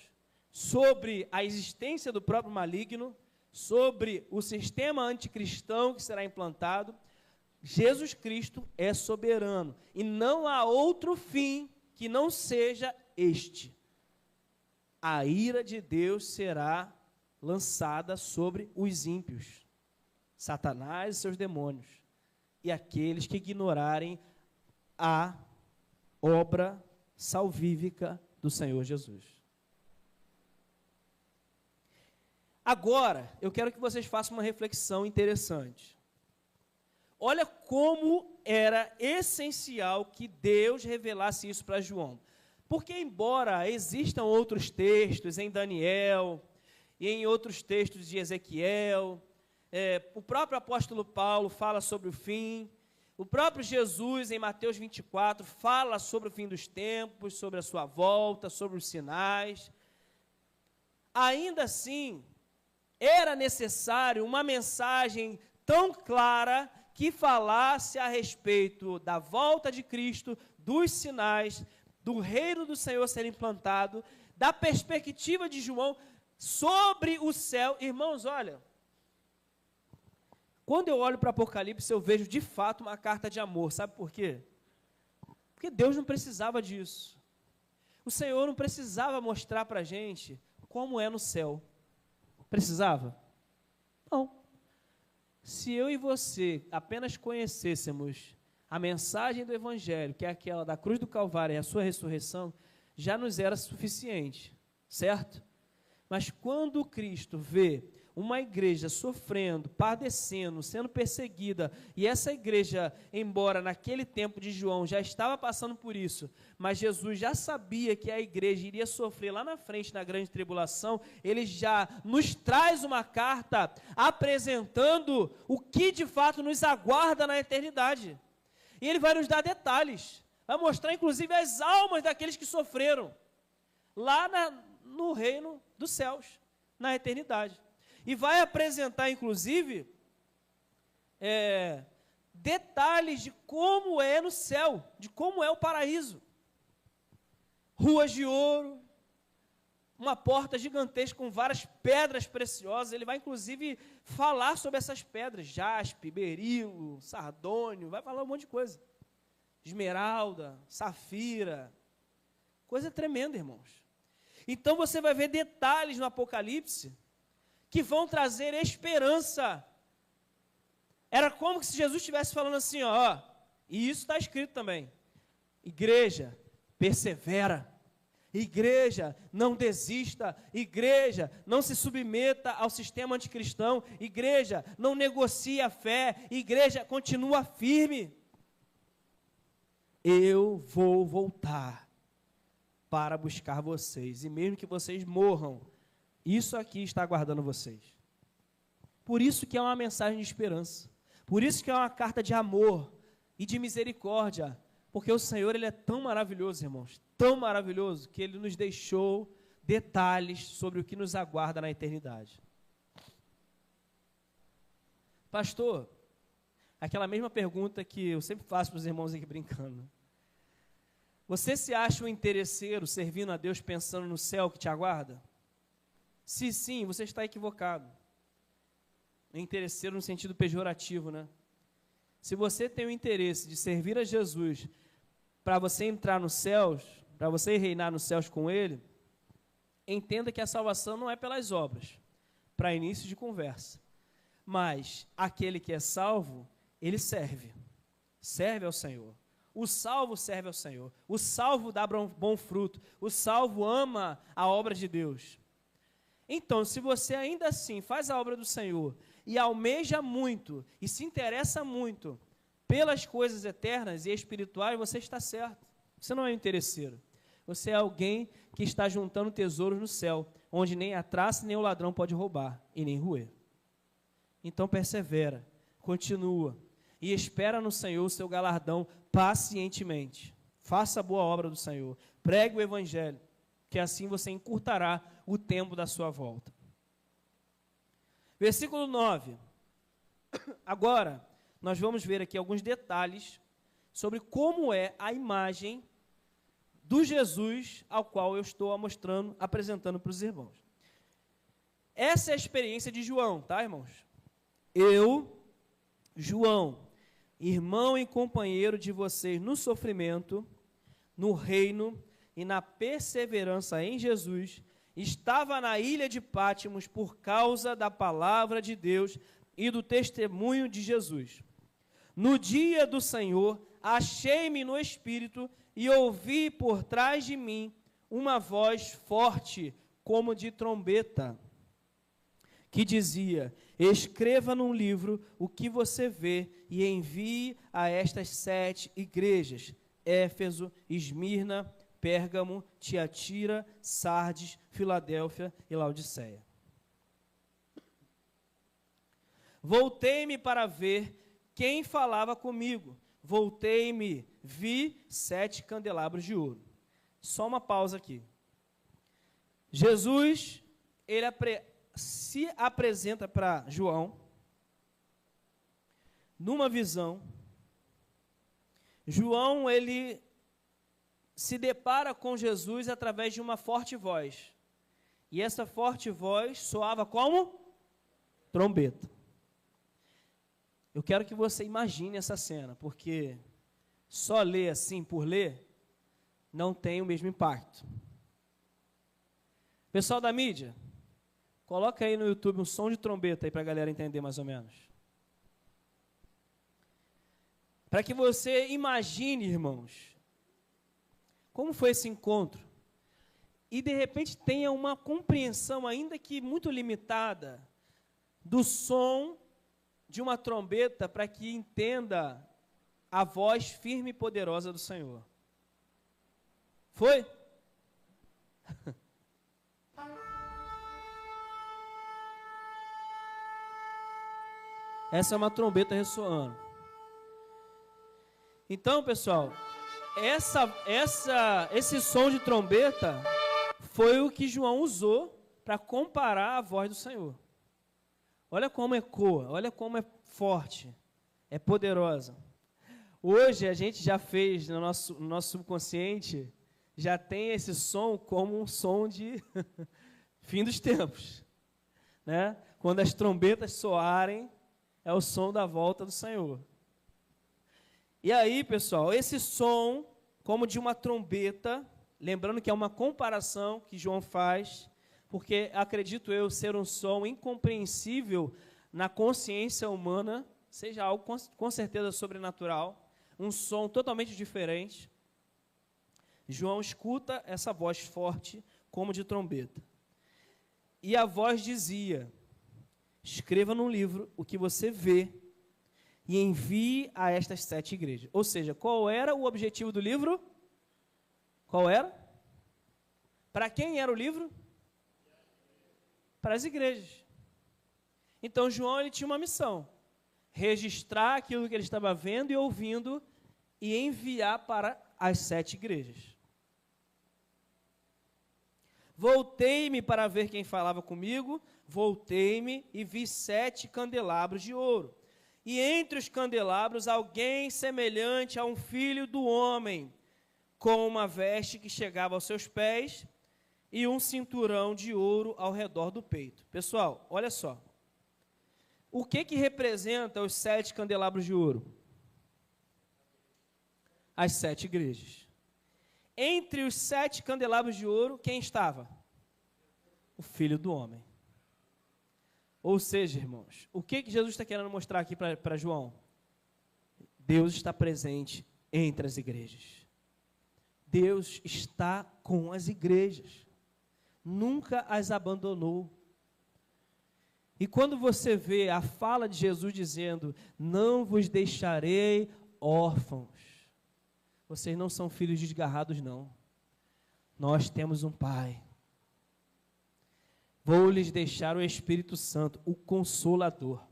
sobre a existência do próprio maligno, sobre o sistema anticristão que será implantado. Jesus Cristo é soberano e não há outro fim que não seja este. A ira de Deus será lançada sobre os ímpios, Satanás e seus demônios, e aqueles que ignorarem a obra salvífica do Senhor Jesus. Agora, eu quero que vocês façam uma reflexão interessante. Olha como era essencial que Deus revelasse isso para João. Porque, embora existam outros textos em Daniel e em outros textos de Ezequiel, o próprio apóstolo Paulo fala sobre o fim, o próprio Jesus, em Mateus 24, fala sobre o fim dos tempos, sobre a sua volta, sobre os sinais. Ainda assim, era necessário uma mensagem tão clara que falasse a respeito da volta de Cristo, dos sinais, do reino do Senhor ser implantado, da perspectiva de João sobre o céu. Irmãos, olha, quando eu olho para Apocalipse, eu vejo de fato uma carta de amor. Sabe por quê? Porque Deus não precisava disso. O Senhor não precisava mostrar para a gente como é no céu. Precisava? Não. Se eu e você apenas conhecêssemos a mensagem do Evangelho, que é aquela da cruz do Calvário e a sua ressurreição, já nos era suficiente, certo? Mas quando Cristo vê uma igreja sofrendo, padecendo, sendo perseguida, e essa igreja, embora naquele tempo de João já estava passando por isso, mas Jesus já sabia que a igreja iria sofrer lá na frente na grande tribulação, ele já nos traz uma carta apresentando o que de fato nos aguarda na eternidade. E ele vai nos dar detalhes, vai mostrar inclusive as almas daqueles que sofreram lá no reino dos céus, na eternidade. E vai apresentar, inclusive, detalhes de como é no céu, de como é o paraíso. ruas de ouro, uma porta gigantesca com várias pedras preciosas. Ele vai, inclusive, falar sobre essas pedras, jaspe, berilo, sardônio, vai falar um monte de coisa. Esmeralda, safira, coisa tremenda, irmãos. Então, você vai ver detalhes no Apocalipse que vão trazer esperança. Era como se Jesus estivesse falando assim, ó, e isso está escrito também. Igreja, persevera. Igreja, não desista. Igreja, não se submeta ao sistema anticristão. Igreja, não negocie a fé. Igreja, continua firme. Eu vou voltar para buscar vocês. E mesmo que vocês morram, isso aqui está aguardando vocês. Por isso que é uma mensagem de esperança. Por isso que é uma carta de amor e de misericórdia. Porque o Senhor, Ele é tão maravilhoso, irmãos, tão maravilhoso, que Ele nos deixou detalhes sobre o que nos aguarda na eternidade. Pastor, aquela mesma pergunta que eu sempre faço para os irmãos aqui brincando. Você se acha um interesseiro servindo a Deus pensando no céu que te aguarda? Se sim, você está equivocado. Interesseiro no sentido pejorativo, né? Se você tem o interesse de servir a Jesus para você entrar nos céus, para você reinar nos céus com Ele, entenda que a salvação não é pelas obras, para início de conversa. Mas aquele que é salvo, ele serve ao Senhor. O salvo serve ao Senhor. O salvo dá bom fruto. O salvo ama a obra de Deus. Então, se você ainda assim faz a obra do Senhor e almeja muito e se interessa muito pelas coisas eternas e espirituais, você está certo. Você não é um interesseiro. Você é alguém que está juntando tesouros no céu, onde nem a traça nem o ladrão pode roubar e nem roer. Então persevera, continua e espera no Senhor o seu galardão pacientemente. Faça a boa obra do Senhor, pregue o Evangelho, que assim você encurtará o tempo da sua volta. Versículo 9. Agora, nós vamos ver aqui alguns detalhes sobre como é a imagem do Jesus ao qual eu estou apresentando para os irmãos. Essa é a experiência de João, tá, irmãos? Eu, João, irmão e companheiro de vocês no sofrimento, no reino e na perseverança em Jesus, estava na ilha de Pátimos por causa da palavra de Deus e do testemunho de Jesus. No dia do Senhor, achei-me no Espírito e ouvi por trás de mim uma voz forte, como de trombeta, que dizia: escreva num livro o que você vê e envie a estas 7 igrejas: Éfeso, Esmirna, Pérgamo, Tiatira, Sardes, Filadélfia e Laodiceia. Voltei-me para ver quem falava comigo. Voltei-me, vi 7 candelabros de ouro. Só uma pausa aqui. Jesus, ele se apresenta para João numa visão. João, ele se depara com Jesus através de uma forte voz. E essa forte voz soava como? Trombeta. Eu quero que você imagine essa cena, porque só ler assim por ler não tem o mesmo impacto. Pessoal da mídia, coloca aí no YouTube um som de trombeta aí para a galera entender mais ou menos. Para que você imagine, irmãos, como foi esse encontro e de repente tenha uma compreensão, ainda que muito limitada, do som de uma trombeta, para que entenda a voz firme e poderosa do Senhor. Foi? Essa é uma trombeta ressoando. Então, pessoal, esse som de trombeta foi o que João usou para comparar a voz do Senhor. Olha como ecoa, olha como é forte, é poderosa. Hoje a gente já fez no nosso subconsciente, já tem esse som como um som de fim dos tempos, né? Quando as trombetas soarem, é o som da volta do Senhor. E aí, pessoal, esse som, como de uma trombeta, lembrando que é uma comparação que João faz, porque acredito eu ser um som incompreensível na consciência humana, seja algo com certeza sobrenatural, um som totalmente diferente. João escuta essa voz forte, como de trombeta. E a voz dizia: escreva num livro o que você vê e envie a estas 7 igrejas. Ou seja, qual era o objetivo do livro? Qual era? Para quem era o livro? Para as igrejas. Então, João ele tinha uma missão: registrar aquilo que ele estava vendo e ouvindo e enviar para as 7 igrejas. Voltei-me para ver quem falava comigo, voltei-me e vi 7 candelabros de ouro. E entre os candelabros, alguém semelhante a um filho do homem, com uma veste que chegava aos seus pés e um cinturão de ouro ao redor do peito. Pessoal, olha só. O que representa os 7 candelabros de ouro? As 7 igrejas. Entre os 7 candelabros de ouro, quem estava? O Filho do Homem. Ou seja, irmãos, o que Jesus está querendo mostrar aqui para João? Deus está presente entre as igrejas. Deus está com as igrejas. Nunca as abandonou. E quando você vê a fala de Jesus dizendo: não vos deixarei órfãos, vocês não são filhos desgarrados, não. Nós temos um Pai. Vou lhes deixar o Espírito Santo, o Consolador.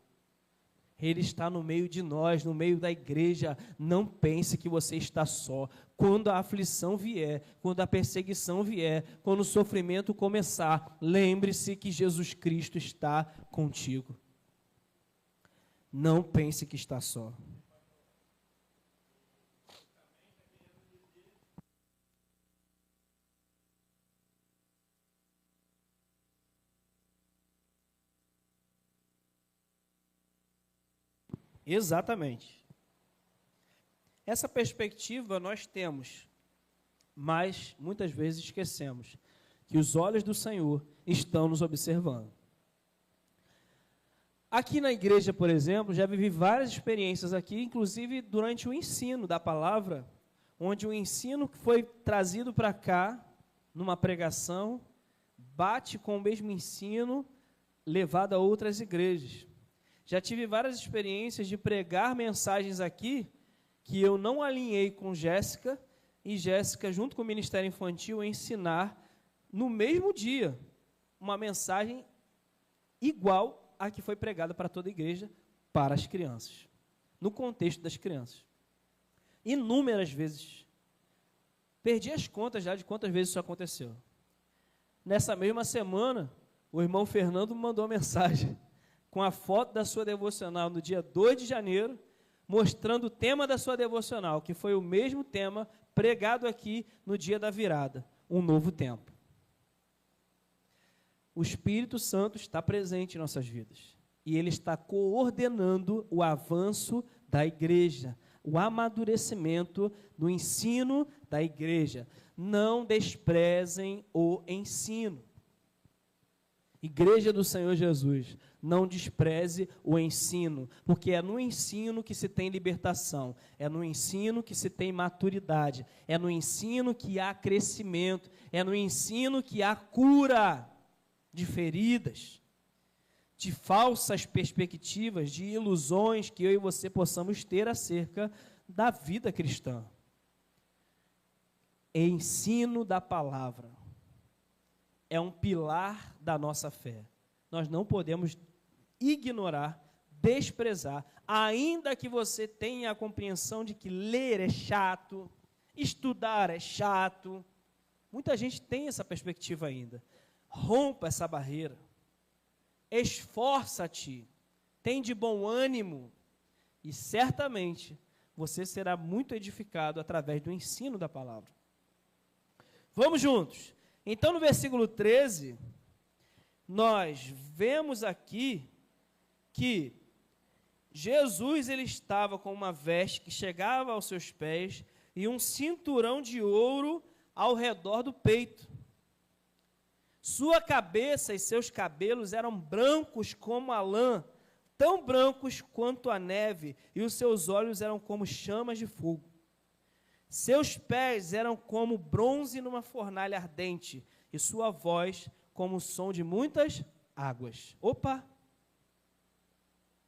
Ele está no meio de nós, no meio da igreja. Não pense que você está só. Quando a aflição vier, quando a perseguição vier, quando o sofrimento começar, lembre-se que Jesus Cristo está contigo. Não pense que está só. Exatamente. Essa perspectiva nós temos, mas muitas vezes esquecemos que os olhos do Senhor estão nos observando. Aqui na igreja, por exemplo, já vivi várias experiências aqui, inclusive durante o ensino da palavra, onde o ensino que foi trazido para cá, numa pregação, bate com o mesmo ensino levado a outras igrejas. Já tive várias experiências de pregar mensagens aqui que eu não alinhei com Jéssica, e Jéssica, junto com o Ministério Infantil, ensinar no mesmo dia uma mensagem igual à que foi pregada para toda a igreja, para as crianças, no contexto das crianças. Inúmeras vezes. Perdi as contas já de quantas vezes isso aconteceu. Nessa mesma semana, o irmão Fernando me mandou uma mensagem com a foto da sua devocional no dia 2 de janeiro, mostrando o tema da sua devocional, que foi o mesmo tema pregado aqui no dia da virada, um novo tempo. O Espírito Santo está presente em nossas vidas, e ele está coordenando o avanço da igreja, o amadurecimento do ensino da igreja. Não desprezem o ensino. Igreja do Senhor Jesus, não despreze o ensino, porque é no ensino que se tem libertação, é no ensino que se tem maturidade, é no ensino que há crescimento, é no ensino que há cura de feridas, de falsas perspectivas, de ilusões que eu e você possamos ter acerca da vida cristã. Ensino da palavra é um pilar da nossa fé. Nós não podemos ignorar, desprezar, ainda que você tenha a compreensão de que ler é chato, estudar é chato. Muita gente tem essa perspectiva ainda. Rompa essa barreira. Esforça-te. Tem de bom ânimo. E certamente você será muito edificado através do ensino da palavra. Vamos juntos. Então, no versículo 13, nós vemos aqui que Jesus ele estava com uma veste que chegava aos seus pés e um cinturão de ouro ao redor do peito. Sua cabeça e seus cabelos eram brancos como a lã, tão brancos quanto a neve, e os seus olhos eram como chamas de fogo. Seus pés eram como bronze numa fornalha ardente, e sua voz como o som de muitas águas. Opa!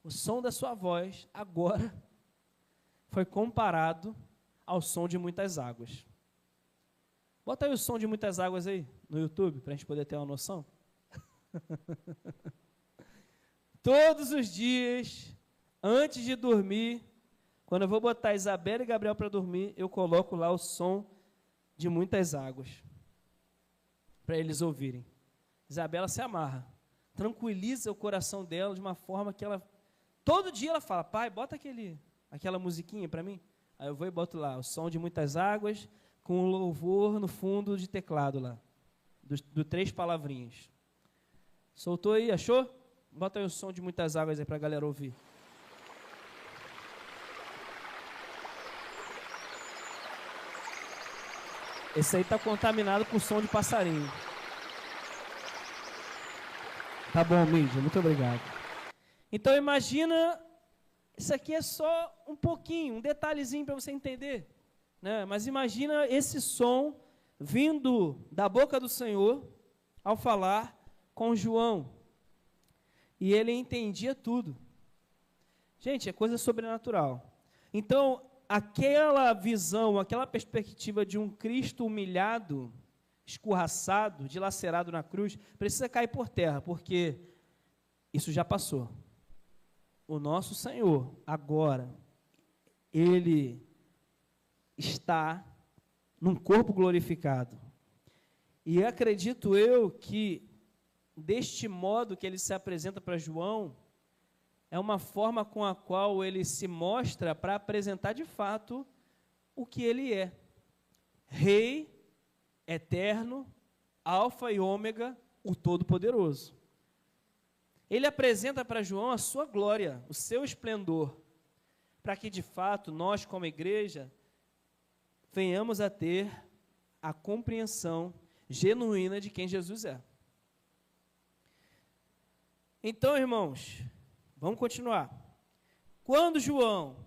O som da sua voz agora foi comparado ao som de muitas águas. Bota aí o som de muitas águas aí no YouTube, para a gente poder ter uma noção. Todos os dias, antes de dormir, quando eu vou botar Isabela e Gabriel para dormir, eu coloco lá o som de muitas águas, para eles ouvirem. Isabela se amarra, tranquiliza o coração dela de uma forma que ela, todo dia ela fala, pai, bota aquela musiquinha para mim. Aí eu vou e boto lá, o som de muitas águas, com um louvor no fundo de teclado lá, do 3 palavrinhas. Soltou aí, achou? Bota aí o som de muitas águas aí para a galera ouvir. Esse aí está contaminado com som de passarinho. Tá bom, mídia, muito obrigado. Então imagina, isso aqui é só um pouquinho, um detalhezinho para você entender, né? Mas imagina esse som vindo da boca do Senhor ao falar com João. E ele entendia tudo. Gente, é coisa sobrenatural. Então, aquela visão, aquela perspectiva de um Cristo humilhado, escorraçado, dilacerado na cruz, precisa cair por terra, porque isso já passou. O nosso Senhor, agora, Ele está num corpo glorificado. E acredito eu que, deste modo que Ele se apresenta para João, é uma forma com a qual Ele se mostra para apresentar de fato o que Ele é. Rei, eterno, alfa e ômega, o Todo-Poderoso. Ele apresenta para João a sua glória, o seu esplendor, para que de fato nós como igreja venhamos a ter a compreensão genuína de quem Jesus é. Então, irmãos, vamos continuar. Quando João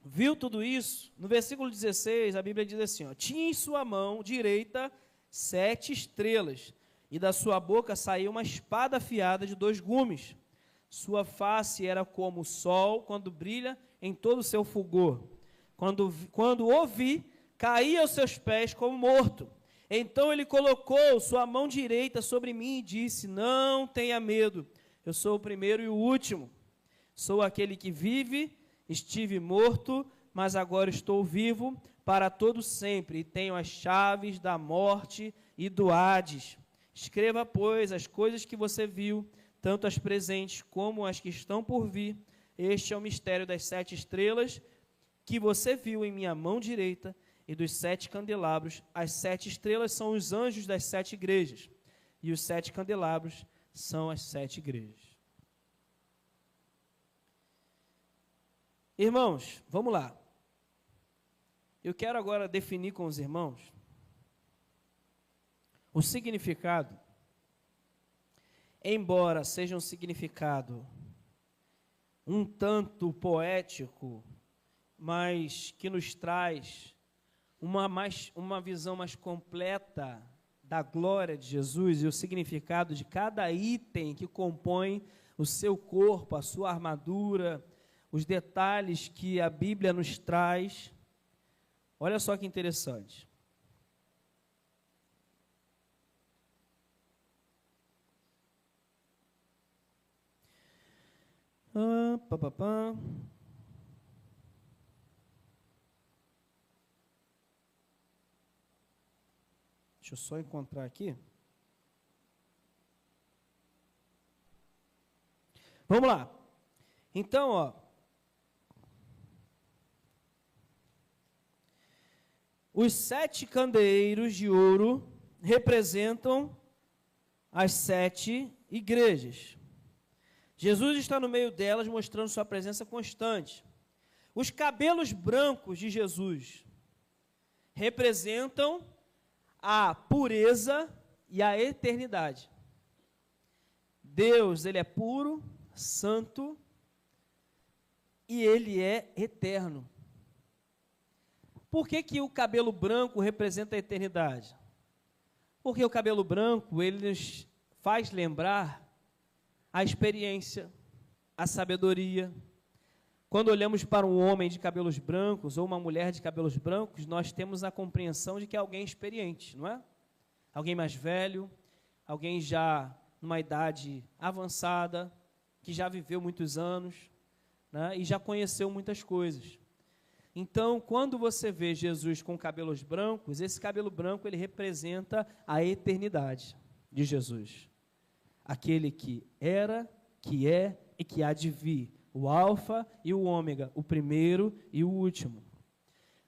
viu tudo isso, no versículo 16, a Bíblia diz assim, ó, tinha em sua mão direita 7 estrelas, e da sua boca saía uma espada afiada de 2 gumes. Sua face era como o sol, quando brilha em todo o seu fulgor. Quando o vi, caía aos seus pés como morto. Então ele colocou sua mão direita sobre mim e disse, não tenha medo, eu sou o primeiro e o último. Sou aquele que vive, estive morto, mas agora estou vivo para todo sempre, e tenho as chaves da morte e do Hades. Escreva, pois, as coisas que você viu, tanto as presentes como as que estão por vir. Este é o mistério das 7 estrelas que você viu em minha mão direita e dos 7 candelabros. As 7 estrelas são os anjos das 7 igrejas, e os 7 candelabros são as 7 igrejas. Irmãos, vamos lá. Eu quero agora definir com os irmãos o significado, embora seja um significado um tanto poético, mas que nos traz uma visão mais completa da glória de Jesus e o significado de cada item que compõe o seu corpo, a sua armadura, os detalhes que a Bíblia nos traz. Olha só que interessante. Deixa eu só encontrar aqui. Vamos lá. Então, ó. Os 7 candeeiros de ouro representam as 7 igrejas. Jesus está no meio delas, mostrando sua presença constante. Os cabelos brancos de Jesus representam a pureza e a eternidade. Deus, ele é puro, santo e ele é eterno. Por que o cabelo branco representa a eternidade? Porque o cabelo branco, ele nos faz lembrar a experiência, a sabedoria. Quando olhamos para um homem de cabelos brancos ou uma mulher de cabelos brancos, nós temos a compreensão de que é alguém experiente, não é? Alguém mais velho, alguém já numa idade avançada, que já viveu muitos anos, né, e já conheceu muitas coisas. Então, quando você vê Jesus com cabelos brancos, esse cabelo branco ele representa a eternidade de Jesus. Aquele que era, que é e que há de vir, o alfa e o ômega, o primeiro e o último.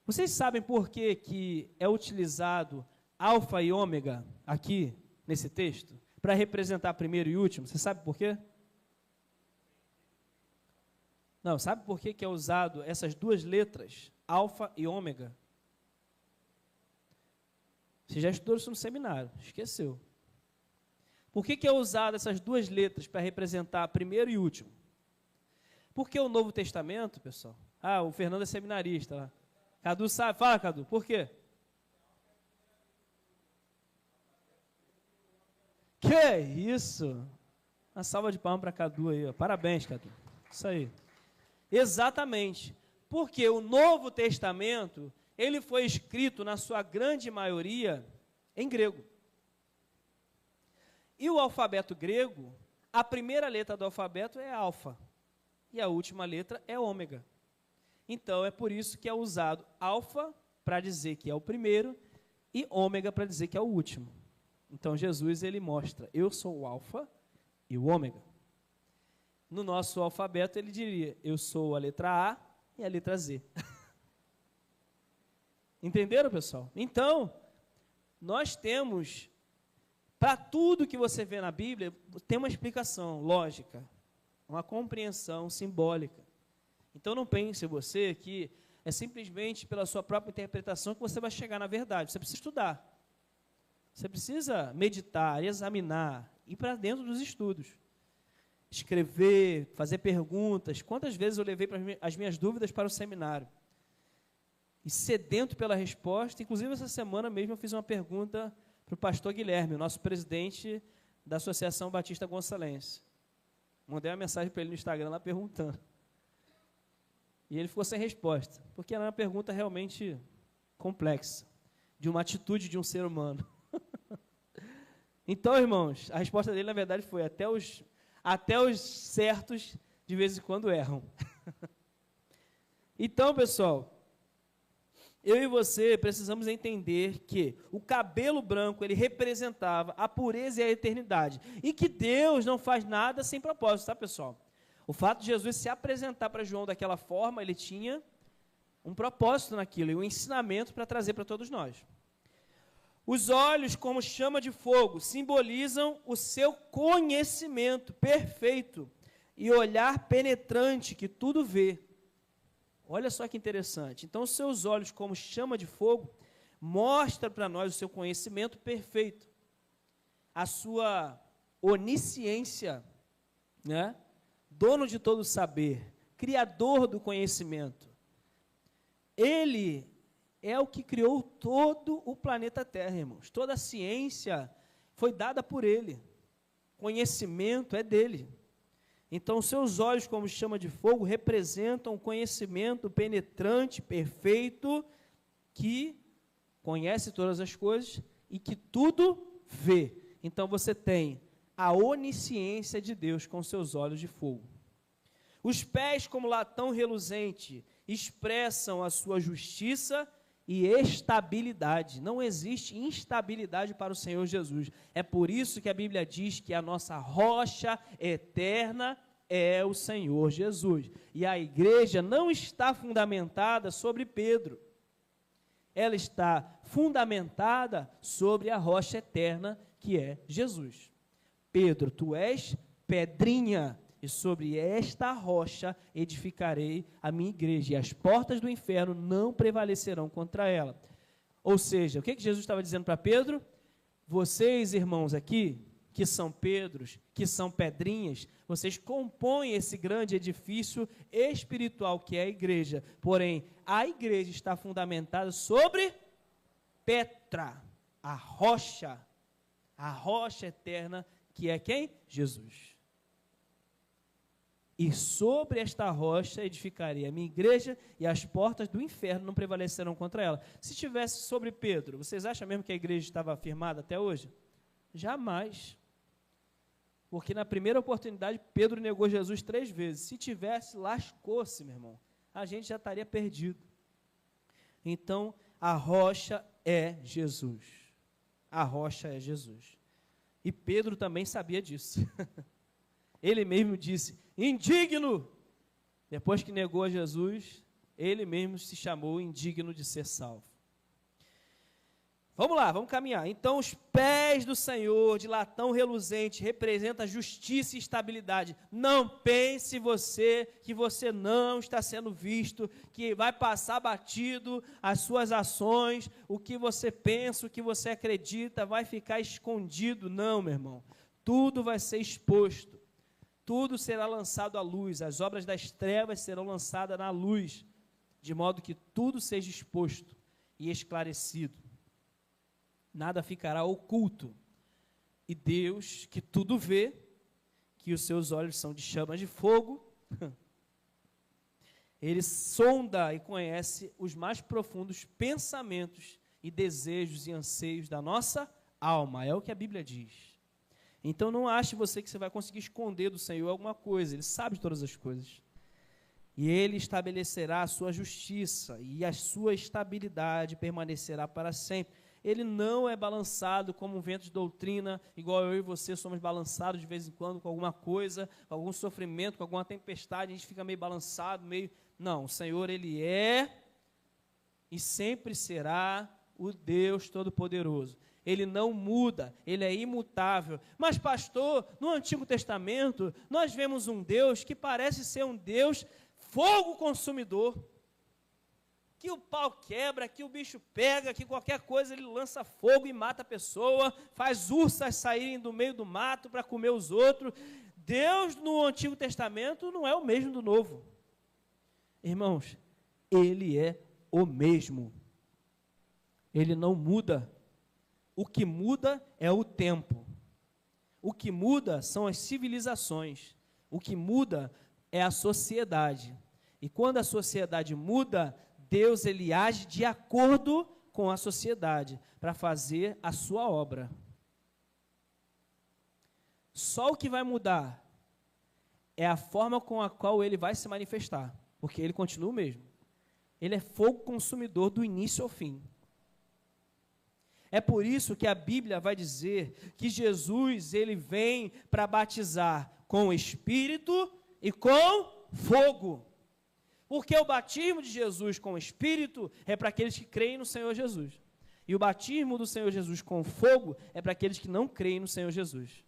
Vocês sabem por que é utilizado alfa e ômega aqui nesse texto? Para representar primeiro e último. Você sabe por quê? Não, sabe por que é usado essas duas letras, alfa e ômega? Você já estudou isso no seminário, esqueceu. Por que é usado essas duas letras para representar primeiro e último? Porque o Novo Testamento, pessoal... Ah, o Fernando é seminarista lá. Cadu sabe, fala Cadu, por quê? Que isso? Uma salva de palmas para Cadu aí, ó. Parabéns, Cadu. Isso aí. Exatamente. Porque o Novo Testamento, ele foi escrito, na sua grande maioria, em grego. E o alfabeto grego, a primeira letra do alfabeto é alfa. E a última letra é ômega. Então, é por isso que é usado alfa para dizer que é o primeiro e ômega para dizer que é o último. Então, Jesus, ele mostra, eu sou o alfa e o ômega. No nosso alfabeto, ele diria, eu sou a letra A e a letra Z. Entenderam, pessoal? Então, nós temos, para tudo que você vê na Bíblia, tem uma explicação lógica, uma compreensão simbólica. Então, não pense você que é simplesmente pela sua própria interpretação que você vai chegar na verdade. Você precisa estudar. Você precisa meditar, examinar, ir para dentro dos estudos. Escrever, fazer perguntas. Quantas vezes eu levei as minhas dúvidas para o seminário? E sedento pela resposta. Inclusive, essa semana mesmo eu fiz uma pergunta para o pastor Guilherme, o nosso presidente da Associação Batista Gonçalense. Mandei uma mensagem para ele no Instagram lá perguntando. E ele ficou sem resposta, porque era uma pergunta realmente complexa, de uma atitude de um ser humano. Então, irmãos, a resposta dele, na verdade, foi até os certos, de vez em quando, erram. Então, pessoal, eu e você precisamos entender que o cabelo branco, ele representava a pureza e a eternidade, e que Deus não faz nada sem propósito, tá, pessoal? O fato de Jesus se apresentar para João daquela forma, ele tinha um propósito naquilo, e um ensinamento para trazer para todos nós. Os olhos, como chama de fogo, simbolizam o seu conhecimento perfeito e olhar penetrante que tudo vê. Olha só que interessante. Então, os seus olhos, como chama de fogo, mostra para nós o seu conhecimento perfeito, a sua onisciência, né? Dono de todo o saber, criador do conhecimento. Ele é o que criou todo o planeta Terra, irmãos. Toda a ciência foi dada por ele. Conhecimento é dele. Então, seus olhos, como chama de fogo, representam o conhecimento penetrante, perfeito, que conhece todas as coisas e que tudo vê. Então, você tem a onisciência de Deus com seus olhos de fogo. Os pés, como latão reluzente, expressam a sua justiça e estabilidade. Não existe instabilidade para o Senhor Jesus. É por isso que a Bíblia diz que a nossa rocha eterna é o Senhor Jesus. E a igreja não está fundamentada sobre Pedro. ela está fundamentada sobre a rocha eterna, que é Jesus. Pedro, tu és pedrinha, e sobre esta rocha edificarei a minha igreja, e as portas do inferno não prevalecerão contra ela. Ou seja, o que Jesus estava dizendo para Pedro? Vocês, irmãos, aqui, que são Pedros, que são pedrinhas, vocês compõem esse grande edifício espiritual que é a igreja. Porém, a igreja está fundamentada sobre Petra, a rocha eterna, que é quem? Jesus. E sobre esta rocha edificarei a minha igreja, e as portas do inferno não prevalecerão contra ela. Se tivesse sobre Pedro, vocês acham mesmo que a igreja estava firmada até hoje? Jamais. Porque na primeira oportunidade, Pedro negou Jesus 3 vezes. Se tivesse, lascou-se, meu irmão. A gente já estaria perdido. Então, a rocha é Jesus. A rocha é Jesus. E Pedro também sabia disso. Ele mesmo disse, indigno. Depois que negou a Jesus, ele mesmo se chamou indigno de ser salvo. Vamos lá, vamos caminhar. Então, os pés do Senhor, de latão reluzente, representam justiça e estabilidade. Não pense você que você não está sendo visto, que vai passar batido as suas ações, o que você pensa, o que você acredita, vai ficar escondido. Não, meu irmão. Tudo vai ser exposto. Tudo será lançado à luz. As obras das trevas serão lançadas na luz, de modo que tudo seja exposto e esclarecido. Nada ficará oculto. E Deus, que tudo vê, que os seus olhos são de chamas de fogo, Ele sonda e conhece os mais profundos pensamentos e desejos e anseios da nossa alma. É o que a Bíblia diz. Então não ache você que você vai conseguir esconder do Senhor alguma coisa. Ele sabe de todas as coisas. E Ele estabelecerá a sua justiça, e a sua estabilidade permanecerá para sempre. Ele não é balançado como um vento de doutrina, igual eu e você somos balançados de vez em quando com alguma coisa, com algum sofrimento, com alguma tempestade, a gente fica meio balançado, meio... Não, o Senhor, Ele é e sempre será o Deus Todo-Poderoso. Ele não muda, Ele é imutável. Mas, pastor, no Antigo Testamento, nós vemos um Deus que parece ser um Deus fogo consumidor, que o pau quebra, que o bicho pega, que qualquer coisa ele lança fogo e mata a pessoa, faz ursas saírem do meio do mato para comer os outros. Deus no Antigo Testamento não é o mesmo do Novo. Irmãos, Ele é o mesmo. Ele não muda. O que muda é o tempo. O que muda são as civilizações. O que muda é a sociedade. E quando a sociedade muda, Deus, Ele age de acordo com a sociedade, para fazer a sua obra. Só o que vai mudar é a forma com a qual Ele vai se manifestar, porque Ele continua o mesmo. Ele é fogo consumidor do início ao fim. É por isso que a Bíblia vai dizer que Jesus, Ele vem para batizar com o Espírito e com fogo. Porque o batismo de Jesus com o Espírito é para aqueles que creem no Senhor Jesus. E o batismo do Senhor Jesus com fogo é para aqueles que não creem no Senhor Jesus.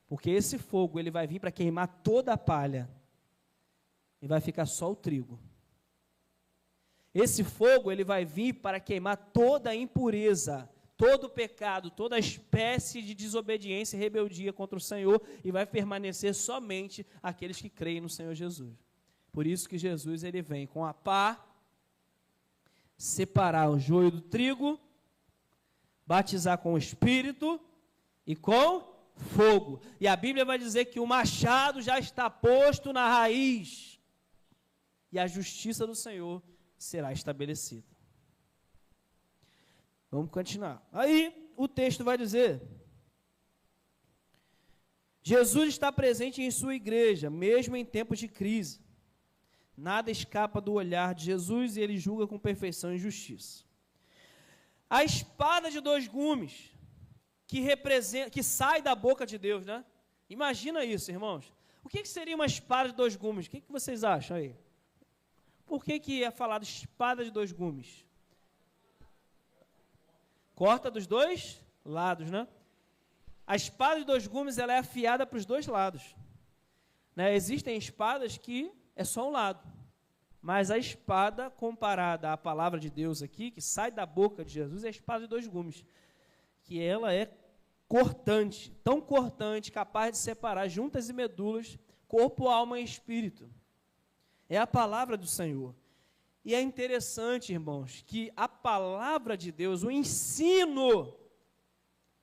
Porque esse fogo, ele vai vir para queimar toda a palha. E vai ficar só o trigo. Esse fogo, ele vai vir para queimar toda a impureza, todo o pecado, toda a espécie de desobediência e rebeldia contra o Senhor, e vai permanecer somente aqueles que creem no Senhor Jesus. Por isso que Jesus, ele vem com a pá, separar o joio do trigo, batizar com o Espírito e com fogo. E a Bíblia vai dizer que o machado já está posto na raiz, e a justiça do Senhor será estabelecida. Vamos continuar. Aí o texto vai dizer: Jesus está presente em sua igreja, mesmo em tempos de crise. Nada escapa do olhar de Jesus e Ele julga com perfeição e justiça. A espada de 2 gumes, que sai da boca de Deus, né? Imagina isso, irmãos. O que seria uma espada de 2 gumes? O que vocês acham aí? Por que é falado espada de 2 gumes? Corta dos dois lados, né? A espada de dois gumes, ela é afiada para os dois lados. Né? Existem espadas que é só um lado. Mas a espada, comparada à palavra de Deus aqui, que sai da boca de Jesus, é a espada de dois gumes. Que ela é cortante, tão cortante, capaz de separar juntas e medulas, corpo, alma e espírito. É a palavra do Senhor. E é interessante, irmãos, que a palavra de Deus, o ensino,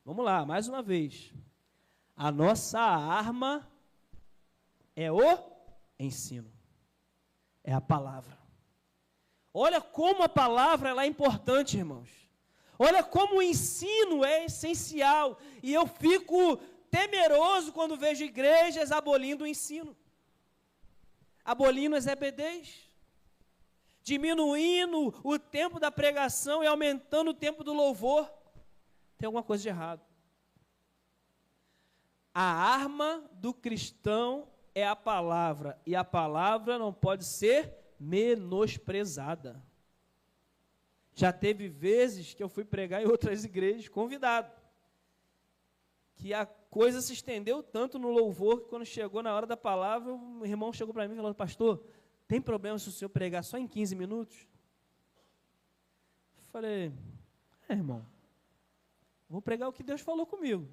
vamos lá, mais uma vez, a nossa arma é o ensino, é a palavra. Olha como a palavra ela é importante, irmãos. Olha como o ensino é essencial, e eu fico temeroso quando vejo igrejas abolindo o ensino, abolindo as EBDs, diminuindo o tempo da pregação e aumentando o tempo do louvor. Tem alguma coisa de errado. A arma do cristão é a palavra, e a palavra não pode ser menosprezada. Já teve vezes que eu fui pregar em outras igrejas, convidado, que a coisa se estendeu tanto no louvor, que quando chegou na hora da palavra, o irmão chegou para mim e falou: pastor, tem problema se o senhor pregar só em 15 minutos? Eu falei: irmão, vou pregar o que Deus falou comigo.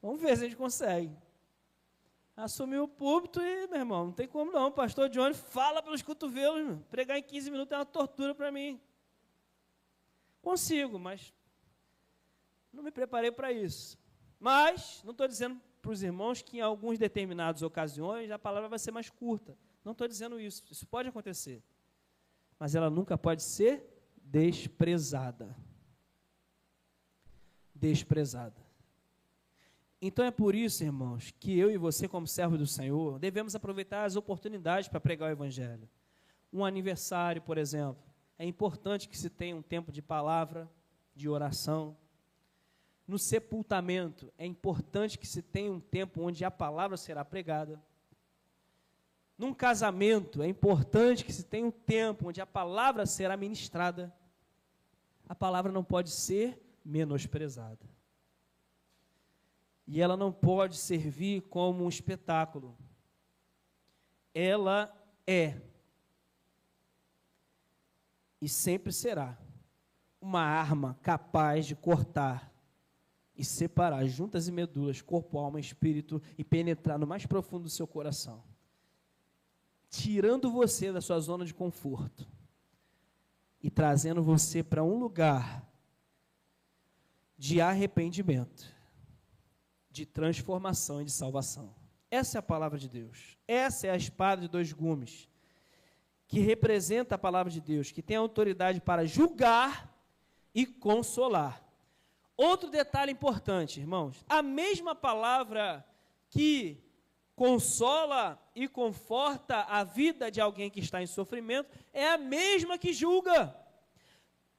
Vamos ver se a gente consegue. Assumi o púlpito e, meu irmão, não tem como não. O pastor Johnny fala pelos cotovelos, meu. Pregar em 15 minutos é uma tortura para mim. Consigo, mas não me preparei para isso. Mas, não estou dizendo para os irmãos que em algumas determinadas ocasiões a palavra vai ser mais curta. Não estou dizendo isso. Isso pode acontecer. Mas ela nunca pode ser desprezada. Desprezada. Então é por isso, irmãos, que eu e você, como servos do Senhor, devemos aproveitar as oportunidades para pregar o Evangelho. Um aniversário, por exemplo, é importante que se tenha um tempo de palavra, de oração. No sepultamento, é importante que se tenha um tempo onde a palavra será pregada. Num casamento, é importante que se tenha um tempo onde a palavra será ministrada. A palavra não pode ser menosprezada. E ela não pode servir como um espetáculo. Ela é, e sempre será, uma arma capaz de cortar e separar juntas e medulas, corpo, alma e espírito, e penetrar no mais profundo do seu coração, tirando você da sua zona de conforto e trazendo você para um lugar de arrependimento, de transformação e de salvação. Essa é a palavra de Deus. Essa é a espada de dois gumes, que representa a palavra de Deus, que tem autoridade para julgar e consolar. Outro detalhe importante, irmãos, a mesma palavra que consola e conforta a vida de alguém que está em sofrimento, é a mesma que julga.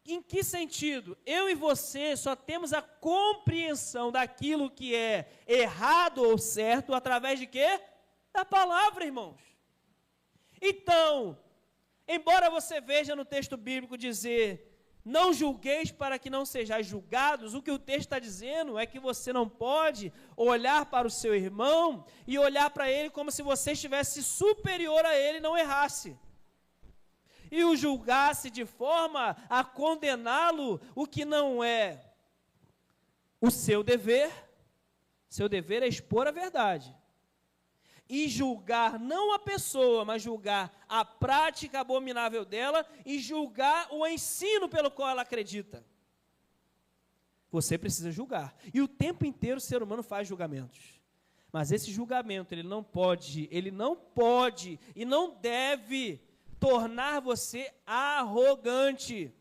Em que sentido? Eu e você só temos a compreensão daquilo que é errado ou certo através de quê? Da palavra, irmãos. Então, embora você veja no texto bíblico dizer: não julgueis para que não sejais julgados, o que o texto está dizendo é que você não pode olhar para o seu irmão e olhar para ele como se você estivesse superior a ele e não errasse. E o julgasse de forma a condená-lo, o que não é o seu dever. Seu dever é expor a verdade. E julgar não a pessoa, mas julgar a prática abominável dela e julgar o ensino pelo qual ela acredita. Você precisa julgar. E o tempo inteiro o ser humano faz julgamentos. Mas esse julgamento, ele não pode e não deve tornar você arrogante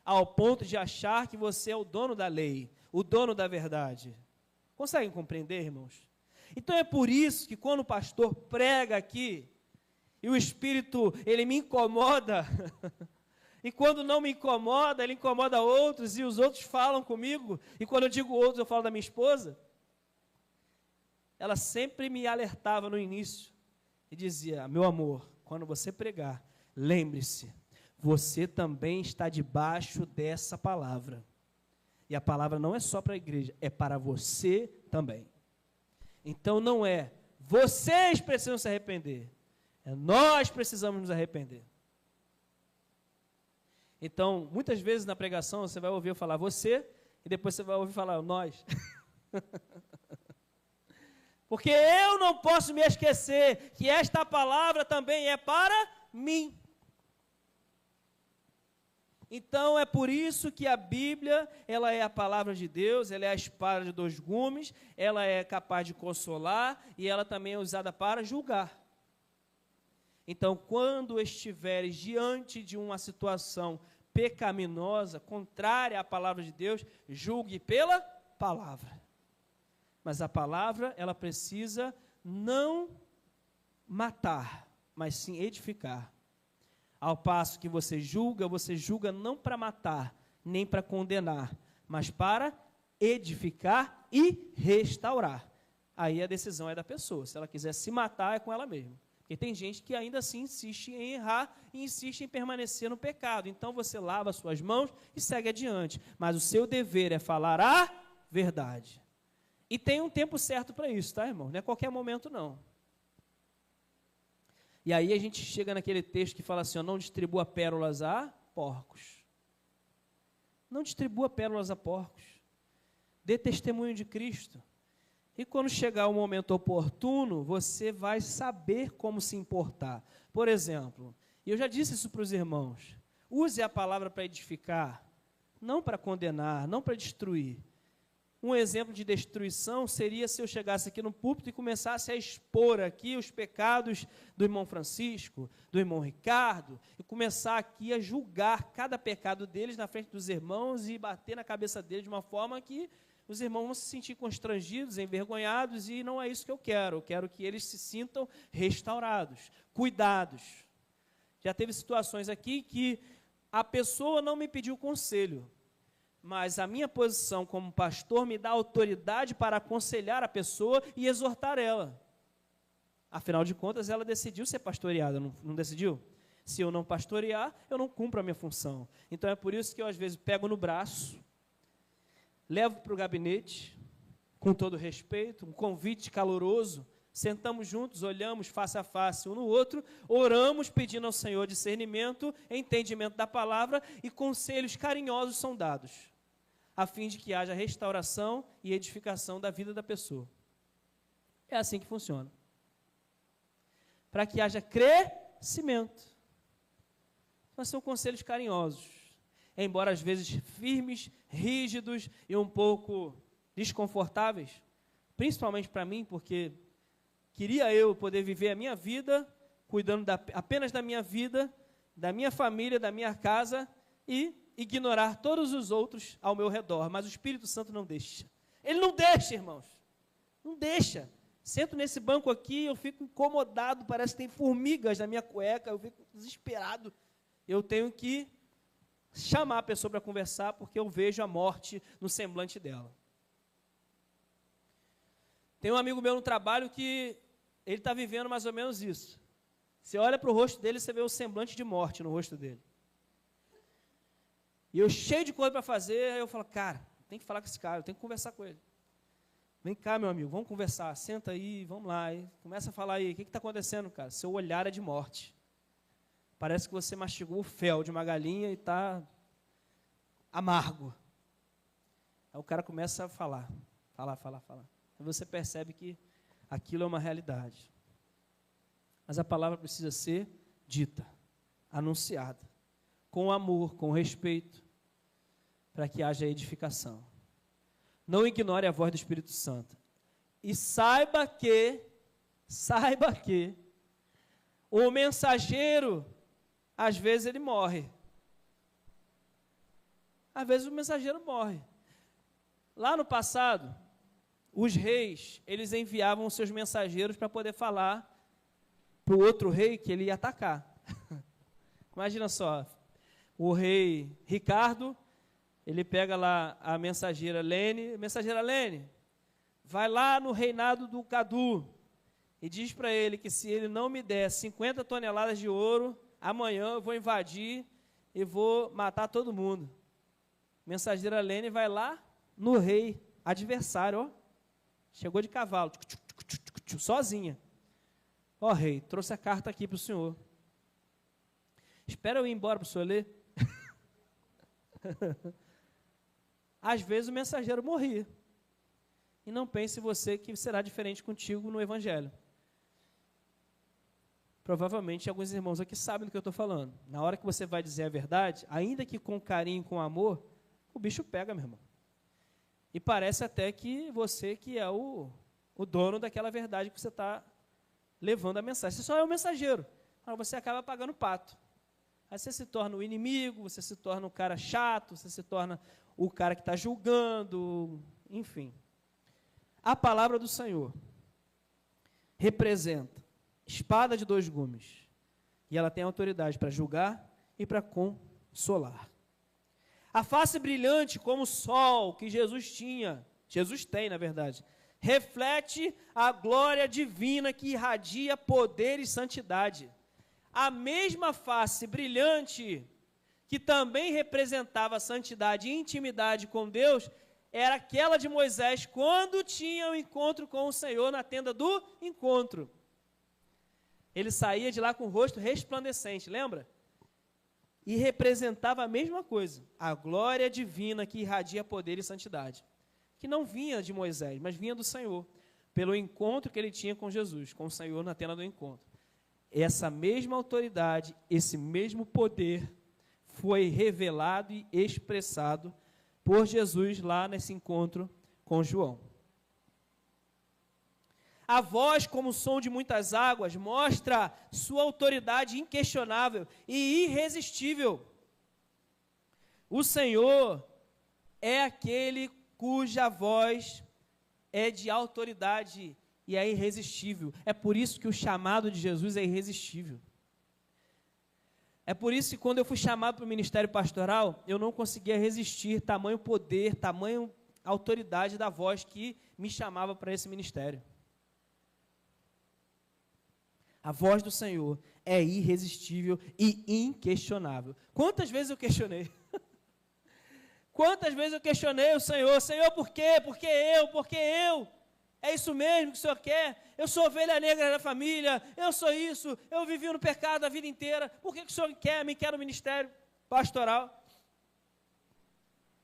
ao ponto de achar que você é o dono da lei, o dono da verdade. Conseguem compreender, irmãos? Então é por isso que quando o pastor prega aqui, e o Espírito, ele me incomoda, e quando não me incomoda, ele incomoda outros, e os outros falam comigo, e quando eu digo outros, eu falo da minha esposa, ela sempre me alertava no início, e dizia: meu amor, quando você pregar, lembre-se, você também está debaixo dessa palavra. E a palavra não é só para a igreja, é para você também. Então não é vocês precisam se arrepender, é nós precisamos nos arrepender. Então, muitas vezes na pregação você vai ouvir eu falar você, e depois você vai ouvir falar nós. Porque eu não posso me esquecer que esta palavra também é para mim. Então é por isso que a Bíblia, ela é a palavra de Deus, ela é a espada de dois gumes, ela é capaz de consolar e ela também é usada para julgar. Então, quando estiveres diante de uma situação pecaminosa, contrária à palavra de Deus, julgue pela palavra. Mas a palavra, ela precisa não matar, mas sim edificar. Ao passo que você julga não para matar, nem para condenar, mas para edificar e restaurar. Aí a decisão é da pessoa. Se ela quiser se matar, é com ela mesma. Porque tem gente que ainda assim insiste em errar e insiste em permanecer no pecado. Então você lava suas mãos e segue adiante. Mas o seu dever é falar a verdade. E tem um tempo certo para isso, tá, irmão? Não é qualquer momento, não. E aí a gente chega naquele texto que fala assim, ó, não distribua pérolas a porcos. Não distribua pérolas a porcos. Dê testemunho de Cristo. E quando chegar o momento oportuno, você vai saber como se importar. Por exemplo, e eu já disse isso para os irmãos, use a palavra para edificar, não para condenar, não para destruir. Um exemplo de destruição seria se eu chegasse aqui no púlpito e começasse a expor aqui os pecados do irmão Francisco, do irmão Ricardo, e começar aqui a julgar cada pecado deles na frente dos irmãos e bater na cabeça deles de uma forma que os irmãos vão se sentir constrangidos, envergonhados, e não é isso que eu quero. Eu quero que eles se sintam restaurados, cuidados. Já teve situações aqui que a pessoa não me pediu conselho, mas a minha posição como pastor me dá autoridade para aconselhar a pessoa e exortar ela. Afinal de contas, ela decidiu ser pastoreada, não decidiu? Se eu não pastorear, eu não cumpro a minha função. Então é por isso que eu às vezes pego no braço, levo para o gabinete, com todo respeito, um convite caloroso, sentamos juntos, olhamos face a face um no outro, oramos pedindo ao Senhor discernimento, entendimento da palavra e conselhos carinhosos são dados, a fim de que haja restauração e edificação da vida da pessoa. É assim que funciona. Para que haja crescimento. Mas são conselhos carinhosos, embora às vezes firmes, rígidos e um pouco desconfortáveis, principalmente para mim, porque queria eu poder viver a minha vida, cuidando apenas da minha vida, da minha família, da minha casa, e ignorar todos os outros ao meu redor, mas o Espírito Santo não deixa. Ele não deixa, irmãos, não deixa. Sento nesse banco aqui, eu fico incomodado, parece que tem formigas na minha cueca, eu fico desesperado. Eu tenho que chamar a pessoa para conversar, porque eu vejo a morte no semblante dela. Tem um amigo meu no trabalho que ele está vivendo mais ou menos isso. Você olha para o rosto dele, você vê o semblante de morte no rosto dele. E eu cheio de coisa para fazer, aí eu falo, cara, tem que falar com esse cara, eu tenho que conversar com ele. Vem cá, meu amigo, vamos conversar, senta aí, vamos lá. Aí, começa a falar aí, o que está acontecendo, cara? Seu olhar é de morte. Parece que você mastigou o fel de uma galinha e está amargo. Aí o cara começa a falar. E você percebe que aquilo é uma realidade. Mas a palavra precisa ser dita, anunciada, com amor, com respeito, para que haja edificação. Não ignore a voz do Espírito Santo. E saiba que o mensageiro, às vezes ele morre. Às vezes o mensageiro morre. Lá no passado, os reis, eles enviavam os seus mensageiros para poder falar para o outro rei que ele ia atacar. Imagina só, o rei Ricardo, ele pega lá a mensageira Lene, vai lá no reinado do Cadu e diz para ele que se ele não me der 50 toneladas de ouro, amanhã eu vou invadir e vou matar todo mundo. Mensageira Lene vai lá no rei adversário, ó. Chegou de cavalo, sozinha. Ó, rei, trouxe a carta aqui para o senhor. Espera eu ir embora para o senhor ler. Às vezes o mensageiro morria. E não pense você que será diferente contigo no Evangelho. Provavelmente alguns irmãos aqui sabem do que eu estou falando. Na hora que você vai dizer a verdade, ainda que com carinho, com amor, o bicho pega, meu irmão. E parece até que você que é o dono daquela verdade que você está levando a mensagem. Você só é o mensageiro. Mas você acaba pagando pato. Aí você se torna o inimigo, você se torna o cara chato, você se torna o cara que está julgando, enfim. A palavra do Senhor representa espada de dois gumes. E ela tem autoridade para julgar e para consolar. A face brilhante como o sol que Jesus tinha, Jesus tem, na verdade, reflete a glória divina que irradia poder e santidade. A mesma face brilhante que também representava santidade e intimidade com Deus, era aquela de Moisés quando tinha o encontro com o Senhor na tenda do encontro. Ele saía de lá com o rosto resplandecente, lembra? E representava a mesma coisa, a glória divina que irradia poder e santidade, que não vinha de Moisés, mas vinha do Senhor, pelo encontro que ele tinha com Jesus, com o Senhor na tenda do encontro. Essa mesma autoridade, esse mesmo poder foi revelado e expressado por Jesus lá nesse encontro com João. A voz, como o som de muitas águas, mostra sua autoridade inquestionável e irresistível. O Senhor é aquele cuja voz é de autoridade e é irresistível. É por isso que o chamado de Jesus é irresistível. É por isso que quando eu fui chamado para o ministério pastoral, eu não conseguia resistir tamanho poder, tamanho autoridade da voz que me chamava para esse ministério. A voz do Senhor é irresistível e inquestionável. Quantas vezes eu questionei? Quantas vezes eu questionei o Senhor? Senhor, por quê? Por que eu? Por que eu? É isso mesmo que o Senhor quer? Eu sou ovelha negra da família, eu sou isso, eu vivi no pecado a vida inteira. Por que o Senhor me quer no ministério pastoral?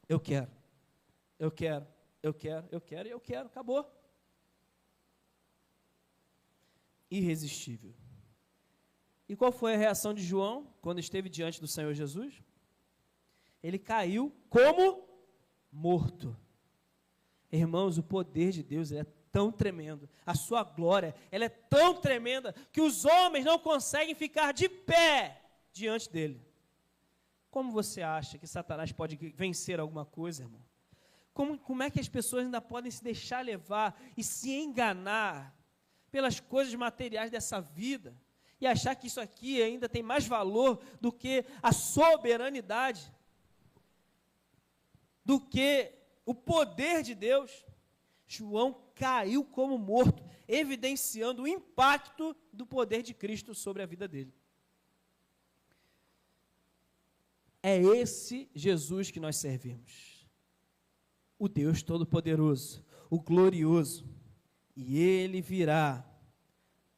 Eu quero, acabou. Irresistível. E qual foi a reação de João quando esteve diante do Senhor Jesus? Ele caiu como morto. Irmãos, o poder de Deus é tão tremendo, a sua glória, ela é tão tremenda, que os homens não conseguem ficar de pé diante dele. Como você acha que Satanás pode vencer alguma coisa, irmão? Como é que as pessoas ainda podem se deixar levar e se enganar pelas coisas materiais dessa vida, e achar que isso aqui ainda tem mais valor do que a soberanidade, do que o poder de Deus? João caiu como morto, evidenciando o impacto do poder de Cristo sobre a vida dele. É esse Jesus que nós servimos, o Deus Todo-Poderoso, o glorioso, e ele virá